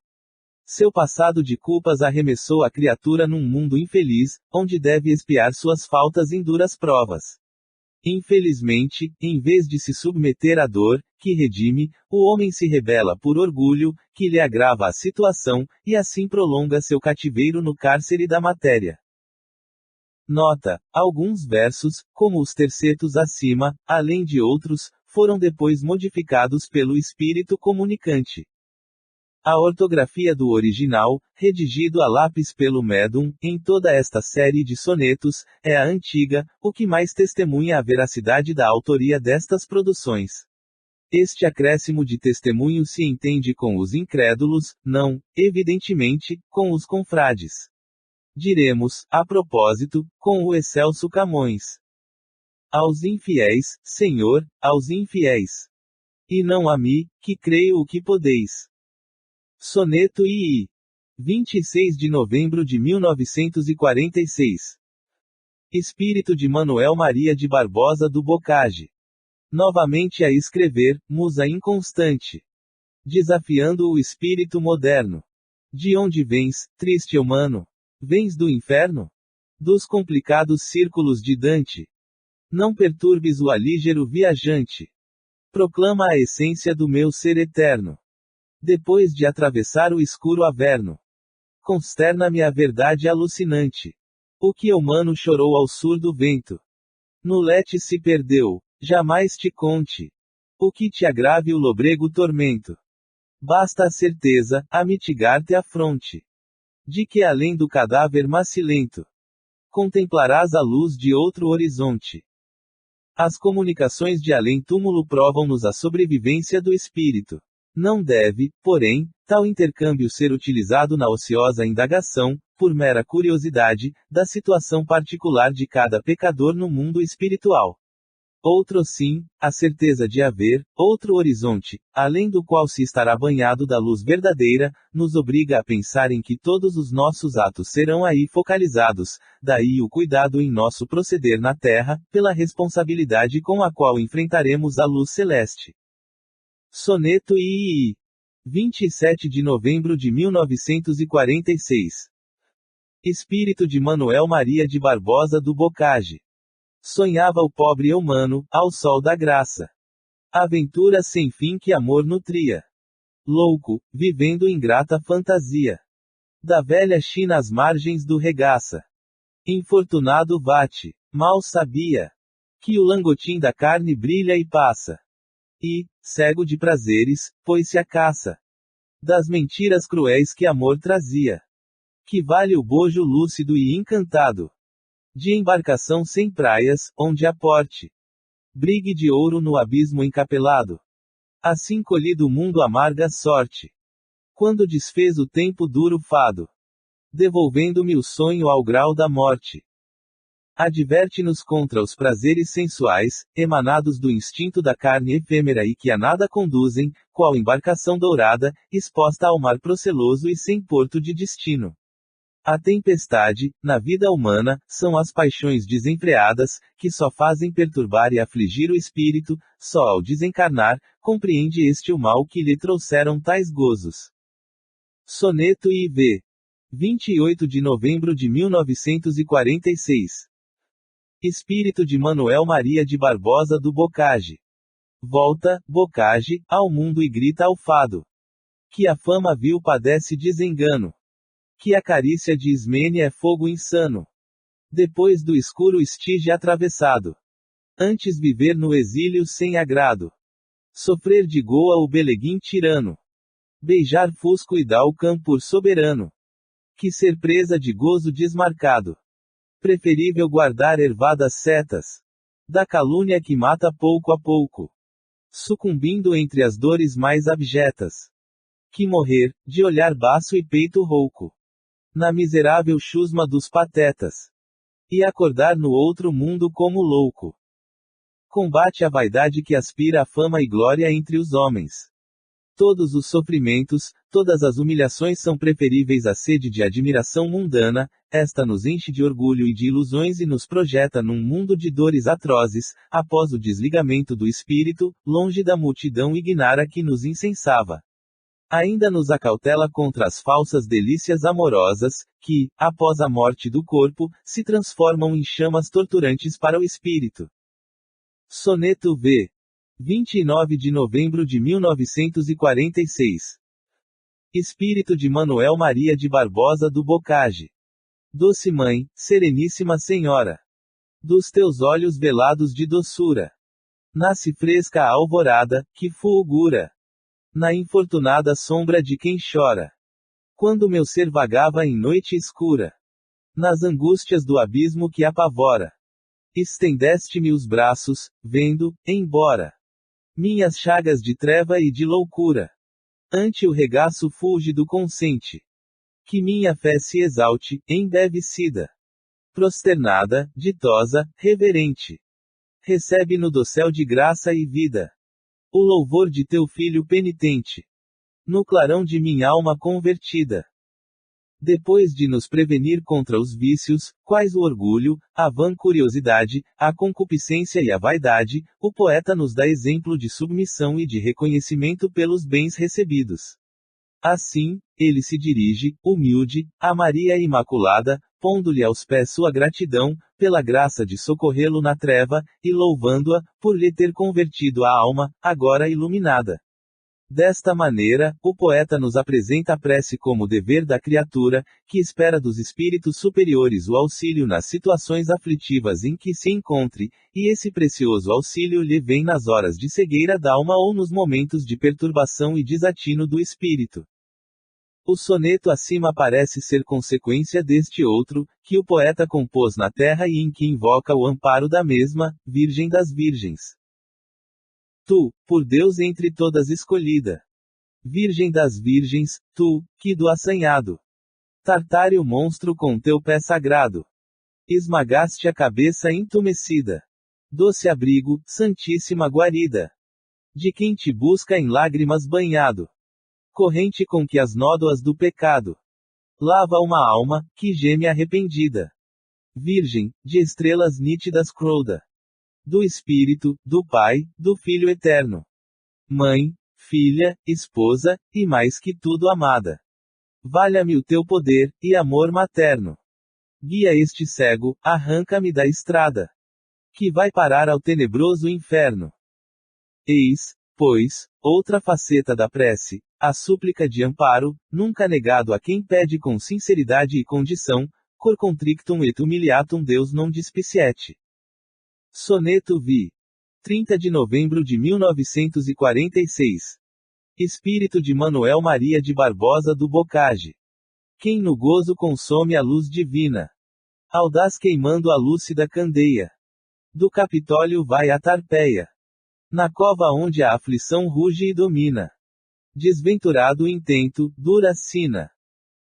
Seu passado de culpas arremessou a criatura num mundo infeliz, onde deve expiar suas faltas em duras provas. Infelizmente, em vez de se submeter à dor, que redime, o homem se rebela por orgulho, que lhe agrava a situação, e assim prolonga seu cativeiro no cárcere da matéria. Nota: alguns versos, como os tercetos acima, além de outros, foram depois modificados pelo espírito comunicante. A ortografia do original, redigido a lápis pelo médium, em toda esta série de sonetos, é a antiga, o que mais testemunha a veracidade da autoria destas produções. Este acréscimo de testemunho se entende com os incrédulos, não, evidentemente, com os confrades. Diremos, a propósito, com o excelso Camões. Aos infiéis, Senhor, aos infiéis. E não a mim, que creio o que podeis. Soneto II. 26 de novembro de 1946. Espírito de Manuel Maria de Barbosa do Bocage. Novamente a escrever, musa inconstante. Desafiando o espírito moderno. De onde vens, triste humano? Vens do inferno? Dos complicados círculos de Dante? Não perturbes o alígero viajante. Proclama a essência do meu ser eterno. Depois de atravessar o escuro averno. Consterna-me a verdade alucinante. O que humano chorou ao surdo vento. No lete se perdeu, jamais te conte. O que te agrave o lobrego tormento. Basta a certeza, a mitigar-te a fronte. De que além do cadáver macilento, contemplarás a luz de outro horizonte. As comunicações de além-túmulo provam-nos a sobrevivência do espírito. Não deve, porém, tal intercâmbio ser utilizado na ociosa indagação, por mera curiosidade, da situação particular de cada pecador no mundo espiritual. Outro sim, a certeza de haver outro horizonte, além do qual se estará banhado da luz verdadeira, nos obriga a pensar em que todos os nossos atos serão aí focalizados, daí o cuidado em nosso proceder na Terra, pela responsabilidade com a qual enfrentaremos a luz celeste. Soneto II. 27 de novembro de 1946. Espírito de Manuel Maria de Barbosa do Bocage. Sonhava o pobre humano, ao sol da graça. Aventura sem fim que amor nutria. Louco, vivendo ingrata fantasia. Da velha China às margens do regaça. Infortunado vate, mal sabia. Que o langotim da carne brilha e passa. E, cego de prazeres, pôs-se à caça. Das mentiras cruéis que amor trazia. Que vale o bojo lúcido e encantado. De embarcação sem praias, onde há porte. Brigue de ouro no abismo encapelado. Assim colhido o mundo amarga sorte. Quando desfez o tempo duro fado. Devolvendo-me o sonho ao grau da morte. Adverte-nos contra os prazeres sensuais, emanados do instinto da carne efêmera e que a nada conduzem, qual embarcação dourada, exposta ao mar proceloso e sem porto de destino. A tempestade, na vida humana, são as paixões desenfreadas, que só fazem perturbar e afligir o espírito, só ao desencarnar, compreende este o mal que lhe trouxeram tais gozos. Soneto IV. 28 de novembro de 1946. Espírito de Manuel Maria de Barbosa do Bocage. Volta, Bocage, ao mundo e grita ao fado. Que a fama vil padece desengano. Que a carícia de Ismene é fogo insano. Depois do escuro estige atravessado. Antes viver no exílio sem agrado. Sofrer de goa o beleguim tirano. Beijar fusco e dar o cã por soberano. Que ser presa de gozo desmarcado. Preferível guardar ervadas setas. Da calúnia que mata pouco a pouco. Sucumbindo entre as dores mais abjetas. Que morrer, de olhar baço e peito rouco. Na miserável chusma dos patetas. E acordar no outro mundo como louco. Combate a vaidade que aspira a fama e glória entre os homens. Todos os sofrimentos, todas as humilhações são preferíveis à sede de admiração mundana, esta nos enche de orgulho e de ilusões e nos projeta num mundo de dores atrozes, após o desligamento do espírito, longe da multidão ignara que nos incensava. Ainda nos acautela contra as falsas delícias amorosas, que, após a morte do corpo, se transformam em chamas torturantes para o espírito. Soneto V. 29 de novembro de 1946. Espírito de Manuel Maria de Barbosa do Bocage. Doce Mãe, Sereníssima Senhora. Dos teus olhos velados de doçura. Nasce fresca a alvorada, que fulgura. Na infortunada sombra de quem chora. Quando meu ser vagava em noite escura. Nas angústias do abismo que apavora. Estendeste-me os braços, vendo, embora. Minhas chagas de treva e de loucura. Ante o regaço fúlgido consente. Que minha fé se exalte, embevecida. Prosternada, ditosa, reverente. Recebe no dossel de graça e vida. O louvor de teu filho penitente. No clarão de minha alma convertida. Depois de nos prevenir contra os vícios, quais o orgulho, a vã curiosidade, a concupiscência e a vaidade, o poeta nos dá exemplo de submissão e de reconhecimento pelos bens recebidos. Assim, ele se dirige, humilde, a Maria Imaculada, pondo-lhe aos pés sua gratidão, pela graça de socorrê-lo na treva, e louvando-a, por lhe ter convertido a alma, agora iluminada. Desta maneira, o poeta nos apresenta a prece como dever da criatura, que espera dos espíritos superiores o auxílio nas situações aflitivas em que se encontre, e esse precioso auxílio lhe vem nas horas de cegueira da alma ou nos momentos de perturbação e desatino do espírito. O soneto acima parece ser consequência deste outro, que o poeta compôs na terra e em que invoca o amparo da mesma, Virgem das Virgens. Tu, por Deus entre todas escolhida. Virgem das Virgens, tu, que do assanhado Tartário monstro com teu pé sagrado esmagaste a cabeça entumecida. Doce abrigo, santíssima guarida de quem te busca em lágrimas banhado. Corrente com que as nódoas do pecado lava uma alma, que geme arrependida. Virgem, de estrelas nítidas crouda. Do Espírito, do Pai, do Filho eterno. Mãe, filha, esposa, e mais que tudo amada. Valha-me o teu poder, e amor materno. Guia este cego, arranca-me da estrada, que vai parar ao tenebroso inferno. Eis, pois, outra faceta da prece, a súplica de amparo, nunca negado a quem pede com sinceridade e condição, cor contrictum et humiliatum Deus non dispiciete. Soneto Vi. 30 de novembro de 1946. Espírito de Manuel Maria de Barbosa do Bocage. Quem no gozo consome a luz divina, audaz queimando a lúcida candeia, do Capitólio vai a Tarpeia, na cova onde a aflição ruge e domina. Desventurado intento, dura sina,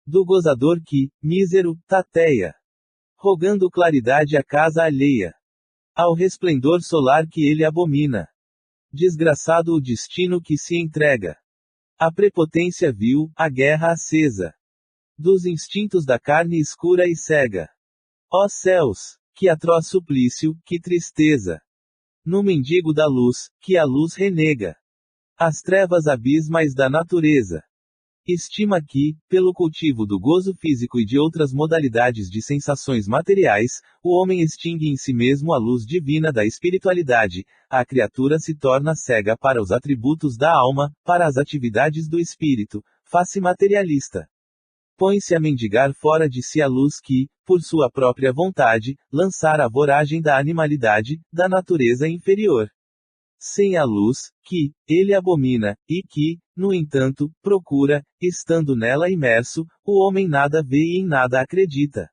do gozador que, mísero, tateia, rogando claridade à casa alheia, ao resplendor solar que ele abomina. Desgraçado o destino que se entrega, a prepotência vil, a guerra acesa, dos instintos da carne escura e cega. Ó céus, que atroz suplício, que tristeza, no mendigo da luz, que a luz renega, as trevas abismais da natureza. Estima que, pelo cultivo do gozo físico e de outras modalidades de sensações materiais, o homem extingue em si mesmo a luz divina da espiritualidade, a criatura se torna cega para os atributos da alma, para as atividades do espírito, face materialista. Põe-se a mendigar fora de si a luz que, por sua própria vontade, lançara a voragem da animalidade, da natureza inferior. Sem a luz, que ele abomina, e que, no entanto, procura, estando nela imerso, o homem nada vê e em nada acredita.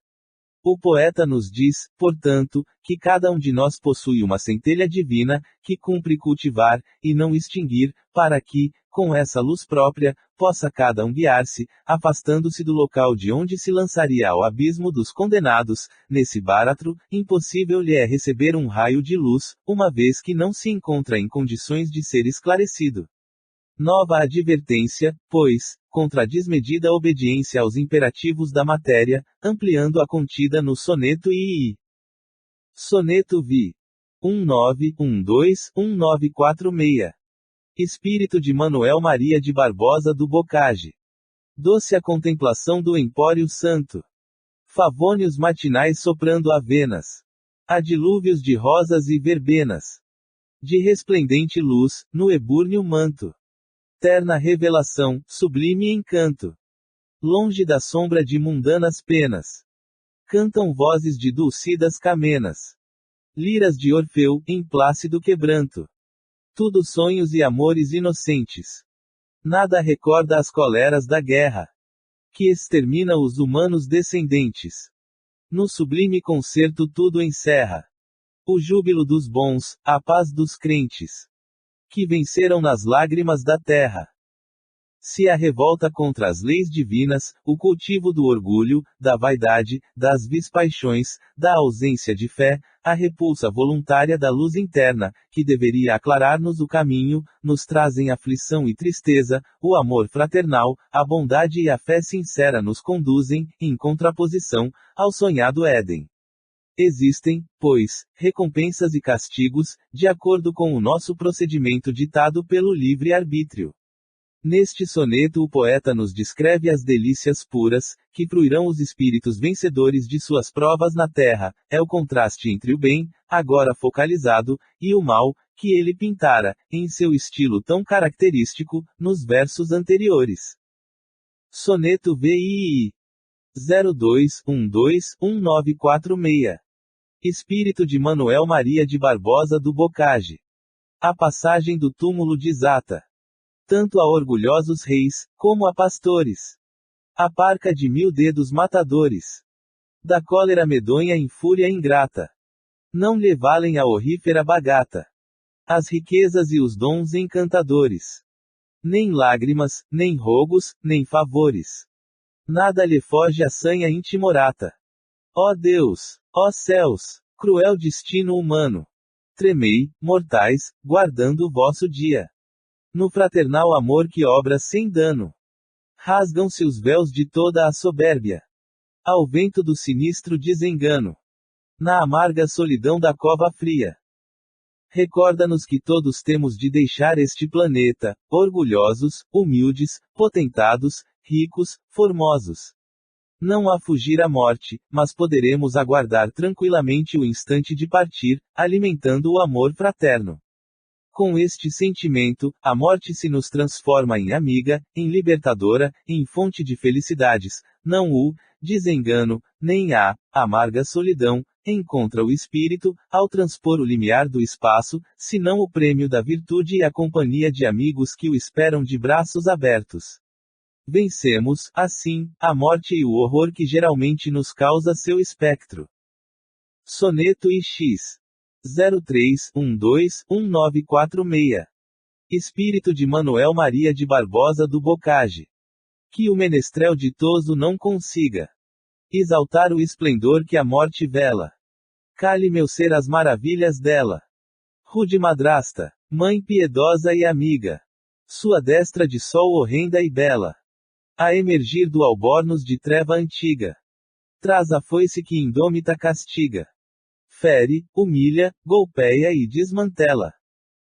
O poeta nos diz, portanto, que cada um de nós possui uma centelha divina, que cumpre cultivar, e não extinguir, para que, com essa luz própria, possa cada um guiar-se, afastando-se do local de onde se lançaria ao abismo dos condenados. Nesse báratro, impossível lhe é receber um raio de luz, uma vez que não se encontra em condições de ser esclarecido. Nova advertência, pois, contra a desmedida obediência aos imperativos da matéria, ampliando a contida no soneto II. Soneto Vi. 1912-1946. Espírito de Manuel Maria de Barbosa do Bocage. Doce a contemplação do empório santo. Favônios matinais soprando avenas. Há dilúvios de rosas e verbenas. De resplendente luz, no ebúrneo manto. Terna revelação, sublime encanto. Longe da sombra de mundanas penas. Cantam vozes de dulcidas camenas. Liras de Orfeu, em plácido quebranto. Tudo sonhos e amores inocentes. Nada recorda as coleras da guerra, que extermina os humanos descendentes. No sublime concerto tudo encerra. O júbilo dos bons, a paz dos crentes, que venceram nas lágrimas da terra. Se a revolta contra as leis divinas, o cultivo do orgulho, da vaidade, das vis paixões, da ausência de fé, a repulsa voluntária da luz interna, que deveria aclarar-nos o caminho, nos trazem aflição e tristeza, o amor fraternal, a bondade e a fé sincera nos conduzem, em contraposição, ao sonhado Éden. Existem, pois, recompensas e castigos, de acordo com o nosso procedimento ditado pelo livre-arbítrio. Neste soneto o poeta nos descreve as delícias puras, que fruirão os espíritos vencedores de suas provas na terra, é o contraste entre o bem, agora focalizado, e o mal, que ele pintara, em seu estilo tão característico, nos versos anteriores. Soneto VII 02121946. Espírito de Manuel Maria de Barbosa do Bocage. A passagem do túmulo desata, tanto a orgulhosos reis, como a pastores. A parca de 1000 dedos matadores. Da cólera medonha em fúria ingrata. Não lhe valem a horrífera bagata. As riquezas e os dons encantadores. Nem lágrimas, nem rogos, nem favores. Nada lhe foge a sanha intimorata. Ó Deus! Ó céus! Cruel destino humano! Tremei, mortais, guardando o vosso dia. No fraternal amor que obra sem dano. Rasgam-se os véus de toda a soberbia. Ao vento do sinistro desengano. Na amarga solidão da cova fria. Recorda-nos que todos temos de deixar este planeta, orgulhosos, humildes, potentados, ricos, formosos. Não a fugir à morte, mas poderemos aguardar tranquilamente o instante de partir, alimentando o amor fraterno. Com este sentimento, a morte se nos transforma em amiga, em libertadora, em fonte de felicidades, não o desengano, nem a amarga solidão, encontra o espírito, ao transpor o limiar do espaço, senão o prêmio da virtude e a companhia de amigos que o esperam de braços abertos. Vencemos, assim, a morte e o horror que geralmente nos causa seu espectro. Soneto IX 03121946. Espírito de Manuel Maria de Barbosa do Bocage. Que o menestrel ditoso não consiga exaltar o esplendor que a morte vela. Cale meu ser as maravilhas dela. Rude madrasta, mãe piedosa e amiga. Sua destra de sol horrenda e bela. A emergir do albornoz de treva antiga. Traz a foice que indômita castiga. Fere, humilha, golpeia e desmantela.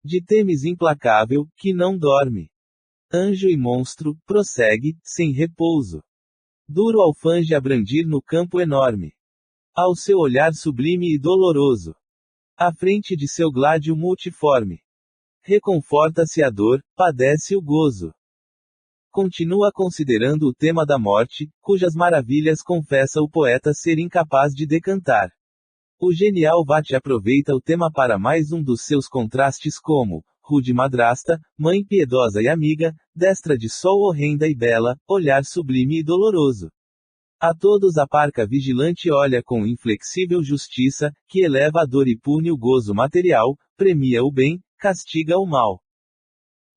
De Temis implacável, que não dorme. Anjo e monstro, prossegue, sem repouso. Duro alfange a brandir no campo enorme. Ao seu olhar sublime e doloroso. À frente de seu gládio multiforme. Reconforta-se a dor, padece o gozo. Continua considerando o tema da morte, cujas maravilhas confessa o poeta ser incapaz de decantar. O genial Vate aproveita o tema para mais um dos seus contrastes como, rude madrasta, mãe piedosa e amiga, destra de sol horrenda e bela, olhar sublime e doloroso. A todos a parca vigilante olha com inflexível justiça, que eleva a dor e pune o gozo material, premia o bem, castiga o mal.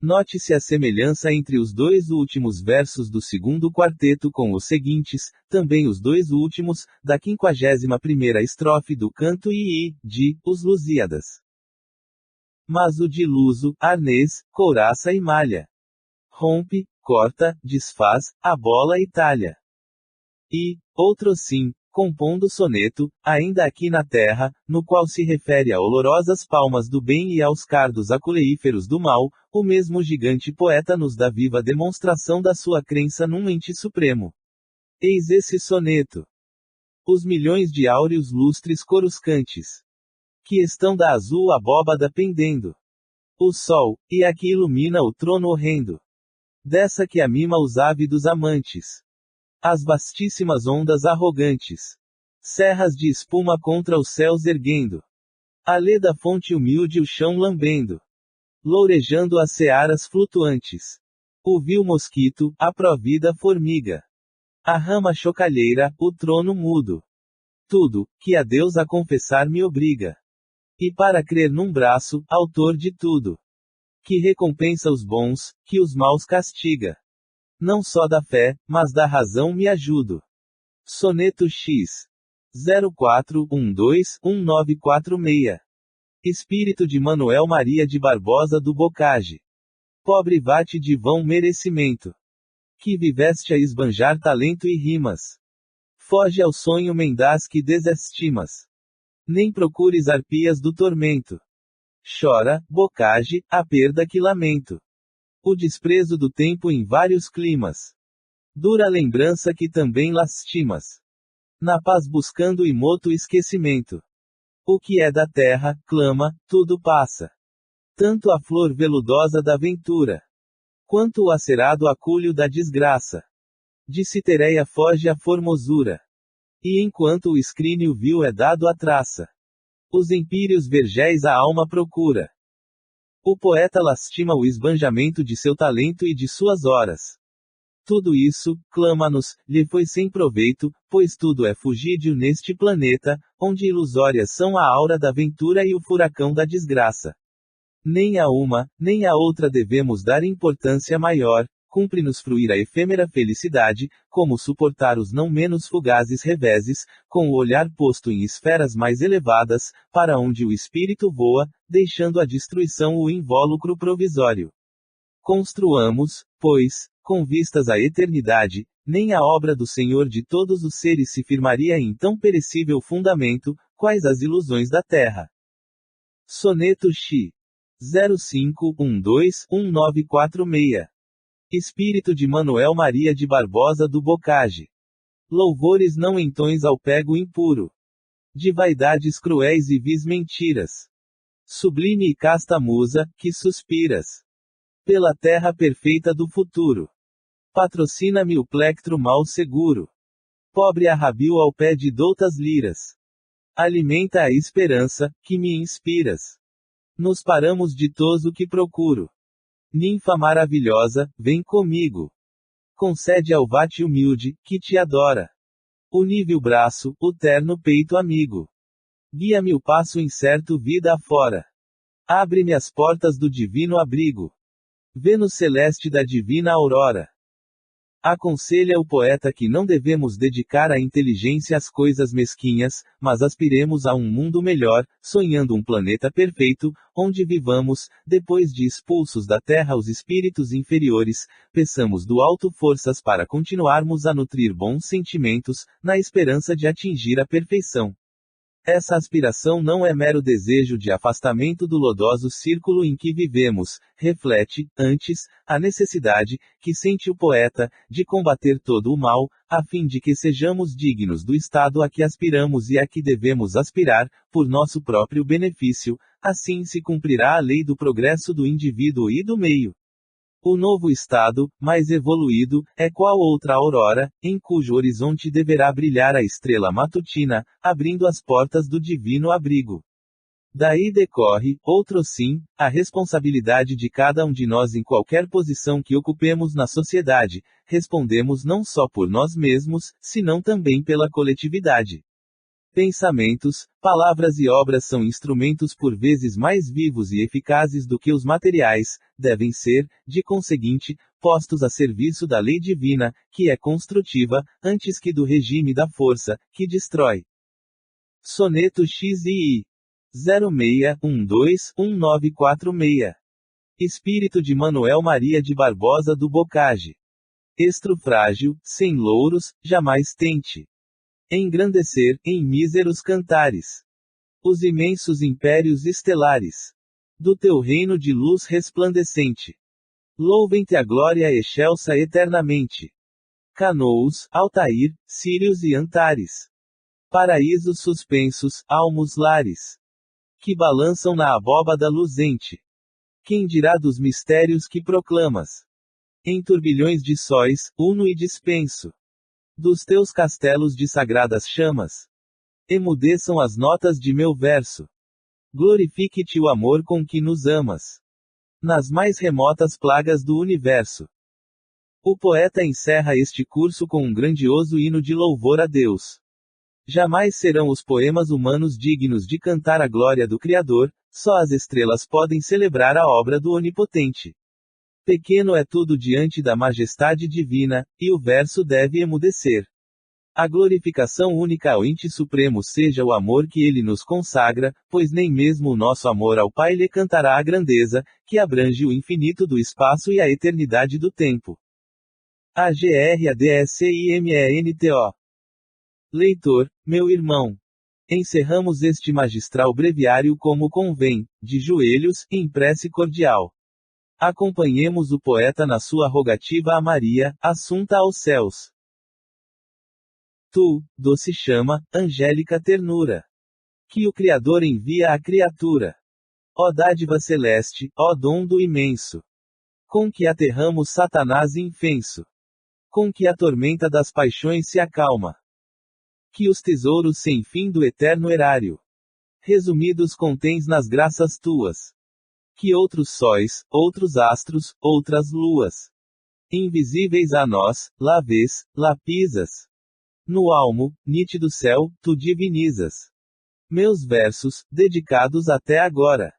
Note-se a semelhança entre os dois últimos versos do segundo quarteto com os seguintes, também os dois últimos, da 51ª estrofe do canto II, de Os Lusíadas. Mas o de luso, arnês, couraça e malha. Rompe, corta, desfaz, abola e talha. E, outro sim, compondo soneto, ainda aqui na terra, no qual se refere a olorosas palmas do bem e aos cardos aculeíferos do mal, o mesmo gigante poeta nos dá viva demonstração da sua crença num ente supremo. Eis esse soneto. Os milhões de áureos lustres coruscantes, que estão da azul abóbada pendendo. O sol, e a que ilumina o trono horrendo. Dessa que amima os ávidos amantes. As vastíssimas ondas arrogantes. Serras de espuma contra os céus erguendo. A leda fonte humilde o chão lambendo. Lourejando as searas flutuantes. O vil mosquito, a provida formiga. A rama chocalheira, o trono mudo. Tudo, que a Deus a confessar me obriga. E para crer num braço, autor de tudo. Que recompensa os bons, que os maus castiga. Não só da fé, mas da razão me ajudo. Soneto X 04121946. Espírito de Manuel Maria de Barbosa do Bocage. Pobre vate de vão merecimento. Que viveste a esbanjar talento e rimas. Foge ao sonho mendaz que desestimas. Nem procures arpias do tormento. Chora, Bocage, a perda que lamento. O desprezo do tempo em vários climas. Dura lembrança que também lastimas. Na paz buscando imoto esquecimento. O que é da terra, clama, tudo passa. Tanto a flor veludosa da ventura, quanto o acerado acúlio da desgraça. De Citereia foge a formosura. E enquanto o escrínio vil é dado a traça, os empíreos vergéis a alma procura. O poeta lastima o esbanjamento de seu talento e de suas horas. Tudo isso, clama-nos, lhe foi sem proveito, pois tudo é fugídio neste planeta, onde ilusórias são a aura da ventura e o furacão da desgraça. Nem a uma, nem a outra devemos dar importância maior, cumpre-nos fruir a efêmera felicidade, como suportar os não menos fugazes reveses, com o olhar posto em esferas mais elevadas, para onde o espírito voa, deixando a destruição o invólucro provisório. Construamos, pois, com vistas à eternidade, nem a obra do Senhor de todos os seres se firmaria em tão perecível fundamento, quais as ilusões da terra. Soneto X. 05121946. Espírito de Manoel Maria de Barbosa do Bocage. Louvores não em tons ao pego impuro, de vaidades cruéis e vis mentiras. Sublime e casta musa, que suspiras pela terra perfeita do futuro. Patrocina-me o plectro mal seguro. Pobre arrabil ao pé de doutas liras. Alimenta a esperança, que me inspiras. Nos paramos ditoso que procuro. Ninfa maravilhosa, vem comigo. Concede ao vate humilde, que te adora. Unive o braço, o terno peito amigo. Guia-me o passo incerto vida afora. Abre-me as portas do divino abrigo. Vênus celeste da divina aurora. Aconselha o poeta que não devemos dedicar a inteligência às coisas mesquinhas, mas aspiremos a um mundo melhor, sonhando um planeta perfeito, onde vivamos, depois de expulsos da Terra os espíritos inferiores, peçamos do alto forças para continuarmos a nutrir bons sentimentos, na esperança de atingir a perfeição. Essa aspiração não é mero desejo de afastamento do lodoso círculo em que vivemos, reflete, antes, a necessidade, que sente o poeta, de combater todo o mal, a fim de que sejamos dignos do estado a que aspiramos e a que devemos aspirar, por nosso próprio benefício, assim se cumprirá a lei do progresso do indivíduo e do meio. O novo estado, mais evoluído, é qual outra aurora, em cujo horizonte deverá brilhar a estrela matutina, abrindo as portas do divino abrigo. Daí decorre, outro sim, a responsabilidade de cada um de nós em qualquer posição que ocupemos na sociedade, respondemos não só por nós mesmos, senão também pela coletividade. Pensamentos, palavras e obras são instrumentos por vezes mais vivos e eficazes do que os materiais, devem ser, de conseguinte, postos a serviço da lei divina, que é construtiva, antes que do regime da força, que destrói. Soneto XII. 06121946. Espírito de Manoel Maria de Barbosa do Bocage. Estro frágil, sem louros, jamais tente engrandecer, em míseros cantares, os imensos impérios estelares do teu reino de luz resplandecente. Louvem-te a glória excelsa eternamente. Canoos, Altair, Círios e Antares. Paraísos suspensos, almos lares, que balançam na abóbada luzente. Quem dirá dos mistérios que proclamas? Em turbilhões de sóis, uno e dispenso. Dos teus castelos de sagradas chamas. Emudeçam as notas de meu verso. Glorifique-te o amor com que nos amas. Nas mais remotas plagas do universo. O poeta encerra este curso com um grandioso hino de louvor a Deus. Jamais serão os poemas humanos dignos de cantar a glória do Criador, só as estrelas podem celebrar a obra do Onipotente. Pequeno é tudo diante da majestade divina, e o verso deve emudecer. A glorificação única ao Ente Supremo seja o amor que ele nos consagra, pois nem mesmo o nosso amor ao Pai lhe cantará a grandeza, que abrange o infinito do espaço e a eternidade do tempo. AGRADSIMENTO. Leitor, meu irmão. Encerramos este magistral breviário como convém, de joelhos, em prece cordial. Acompanhemos o poeta na sua rogativa a Maria, assunta aos céus. Tu, doce chama, angélica ternura, que o Criador envia à criatura. ó dádiva celeste, ó dom do imenso. Com que aterramos Satanás infenso. Com que a tormenta das paixões se acalma. Que os tesouros sem fim do eterno erário, resumidos contens nas graças tuas. Que outros sóis, outros astros, outras luas, invisíveis a nós, lá vês, lá pisas. No almo, nítido céu, tu divinizas. Meus versos, dedicados até agora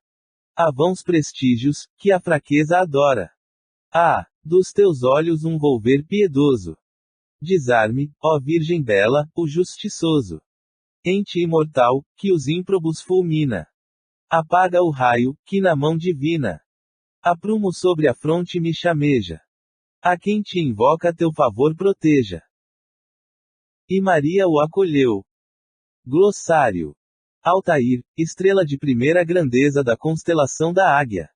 a vãos prestígios, que a fraqueza adora. Ah, dos teus olhos um volver piedoso. Diz-me, ó Virgem bela, o justiçoso. Ente imortal, que os ímprobos fulmina. Apaga o raio, que na mão divina. A prumo sobre a fronte me chameja. A quem te invoca teu favor proteja. E Maria o acolheu. Glossário. Altair, estrela de primeira grandeza da constelação da Águia.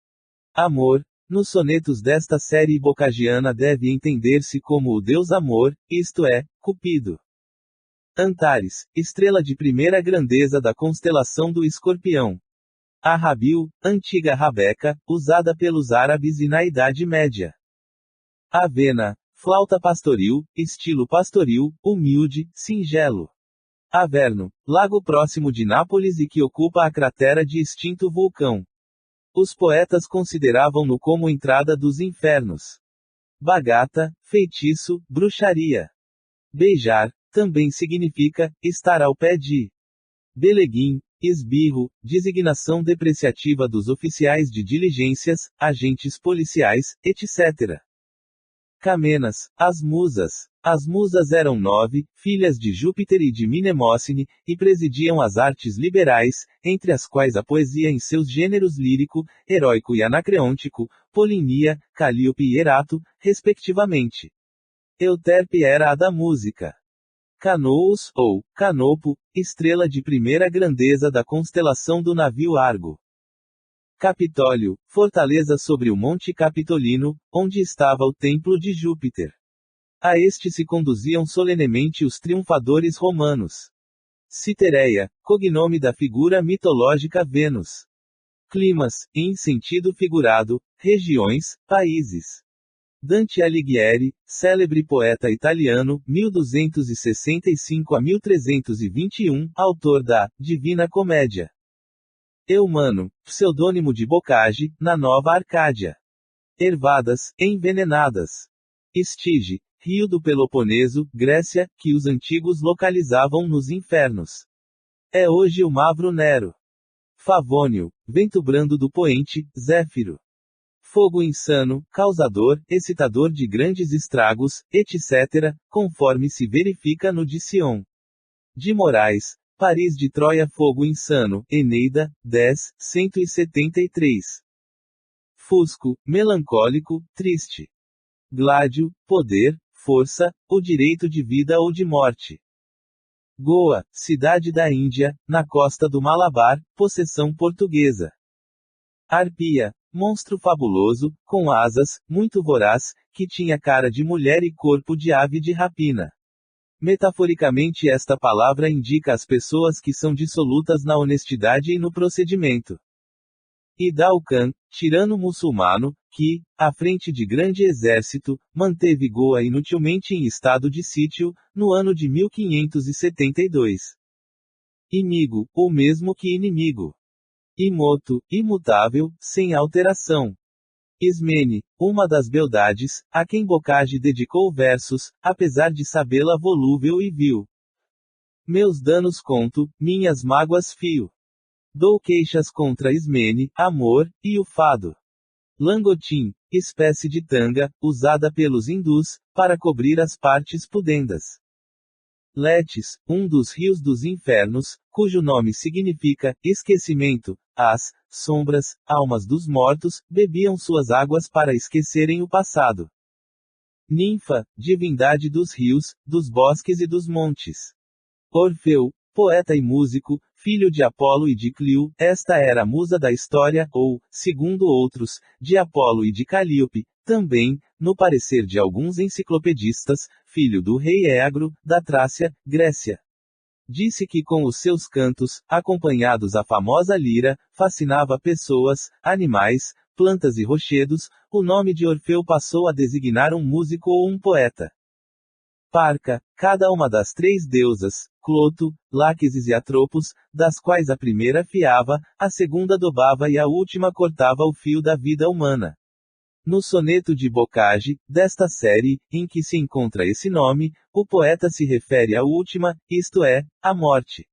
Amor, nos sonetos desta série bocagiana deve entender-se como o Deus Amor, isto é, Cupido. Antares, estrela de primeira grandeza da constelação do Escorpião. Arrabil, antiga rabeca, usada pelos árabes e na Idade Média. Avena, flauta pastoril, estilo pastoril, humilde, singelo. Averno, lago próximo de Nápoles e que ocupa a cratera de extinto vulcão. Os poetas consideravam-no como entrada dos infernos. Bagata, feitiço, bruxaria. Beijar, também significa, estar ao pé de. Beleguim, esbirro, designação depreciativa dos oficiais de diligências, agentes policiais, etc. Camenas, as musas. As musas eram 9, filhas de Júpiter e de Mnemósine, e presidiam as artes liberais, entre as quais a poesia em seus gêneros lírico, heróico e anacreôntico, Polinia, Calíope e Erato, respectivamente. Euterpe era a da música. Canoos, ou Canopo, estrela de primeira grandeza da constelação do navio Argo. Capitólio, fortaleza sobre o Monte Capitolino, onde estava o templo de Júpiter. A este se conduziam solenemente os triunfadores romanos. Citereia, cognome da figura mitológica Vênus. Climas, em sentido figurado, regiões, países. Dante Alighieri, célebre poeta italiano, 1265 a 1321, autor da Divina Comédia. Eumano, pseudônimo de Bocage, na Nova Arcádia. Ervadas, envenenadas. Estige, rio do Peloponeso, Grécia, que os antigos localizavam nos infernos. É hoje o Mavro Nero. Favônio, vento brando do poente, Zéfiro. Fogo insano, causador, excitador de grandes estragos, etc., conforme se verifica no Diction. De Moraes, Paris de Troia. Fogo insano, Eneida, 10, 173. Fusco, melancólico, triste. Gládio, poder, força, o direito de vida ou de morte. Goa, cidade da Índia, na costa do Malabar, possessão portuguesa. Arpia, monstro fabuloso, com asas, muito voraz, que tinha cara de mulher e corpo de ave de rapina. Metaforicamente, esta palavra indica as pessoas que são dissolutas na honestidade e no procedimento. Idal Khan, tirano muçulmano, que, à frente de grande exército, manteve Goa inutilmente em estado de sítio, no ano de 1572. Imigo, ou mesmo que inimigo. Imoto, imutável, sem alteração. Ismene, uma das beldades, a quem Bocage dedicou versos, apesar de sabê-la volúvel e vil. Meus danos conto, minhas mágoas fio. Dou queixas contra Ismene, amor, e o fado. Langotim, espécie de tanga, usada pelos hindus, para cobrir as partes pudendas. Letes, um dos rios dos infernos, cujo nome significa esquecimento, as sombras, almas dos mortos, bebiam suas águas para esquecerem o passado. Ninfa, divindade dos rios, dos bosques e dos montes. Orfeu, poeta e músico, filho de Apolo e de Clio, esta era a musa da história, ou, segundo outros, de Apolo e de Calíope, também, no parecer de alguns enciclopedistas, filho do rei Éagro, da Trácia, Grécia. Disse que com os seus cantos, acompanhados a famosa lira, fascinava pessoas, animais, plantas e rochedos. O nome de Orfeu passou a designar um músico ou um poeta. Parca, cada uma das três deusas, Cloto, Láquesis e Atropos, das quais a primeira fiava, a segunda dobava e a última cortava o fio da vida humana. No soneto de Bocage, desta série, em que se encontra esse nome, o poeta se refere à última, isto é, à morte.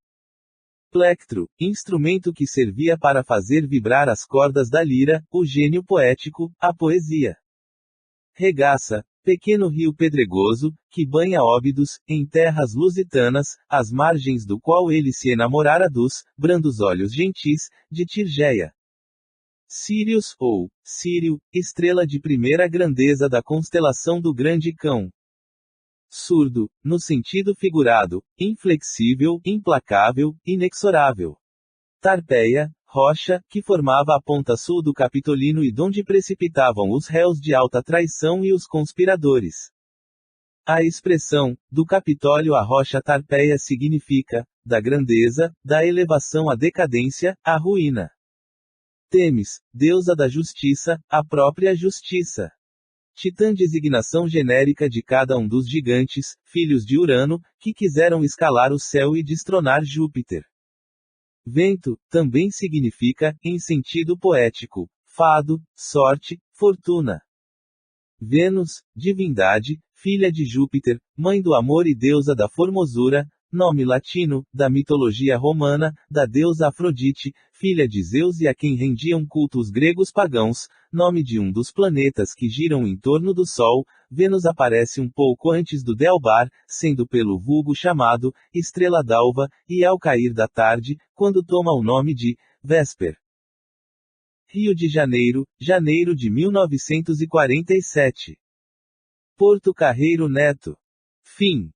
Plectro, instrumento que servia para fazer vibrar as cordas da lira, o gênio poético, a poesia. Regaça, pequeno rio pedregoso, que banha Óbidos, em terras lusitanas, às margens do qual ele se enamorara dos brandos olhos gentis, de Tirgeia. Sirius, ou Sírio, estrela de primeira grandeza da constelação do Grande Cão. Surdo, no sentido figurado, inflexível, implacável, inexorável. Tarpeia, rocha, que formava a ponta sul do Capitolino e donde precipitavam os réus de alta traição e os conspiradores. A expressão, do Capitólio à rocha Tarpeia significa, da grandeza, da elevação à decadência, à ruína. Temis, deusa da justiça, a própria justiça. Titã, designação genérica de cada um dos gigantes, filhos de Urano, que quiseram escalar o céu e destronar Júpiter. Vento, também significa, em sentido poético, fado, sorte, fortuna. Vênus, divindade, filha de Júpiter, mãe do amor e deusa da formosura, nome latino, da mitologia romana, da deusa Afrodite, filha de Zeus e a quem rendiam culto os gregos pagãos, nome de um dos planetas que giram em torno do Sol. Vênus aparece um pouco antes do Delbar, sendo pelo vulgo chamado estrela d'alva, e ao cair da tarde, quando toma o nome de Vésper. Rio de Janeiro, janeiro de 1947. Porto Carreiro Neto. Fim.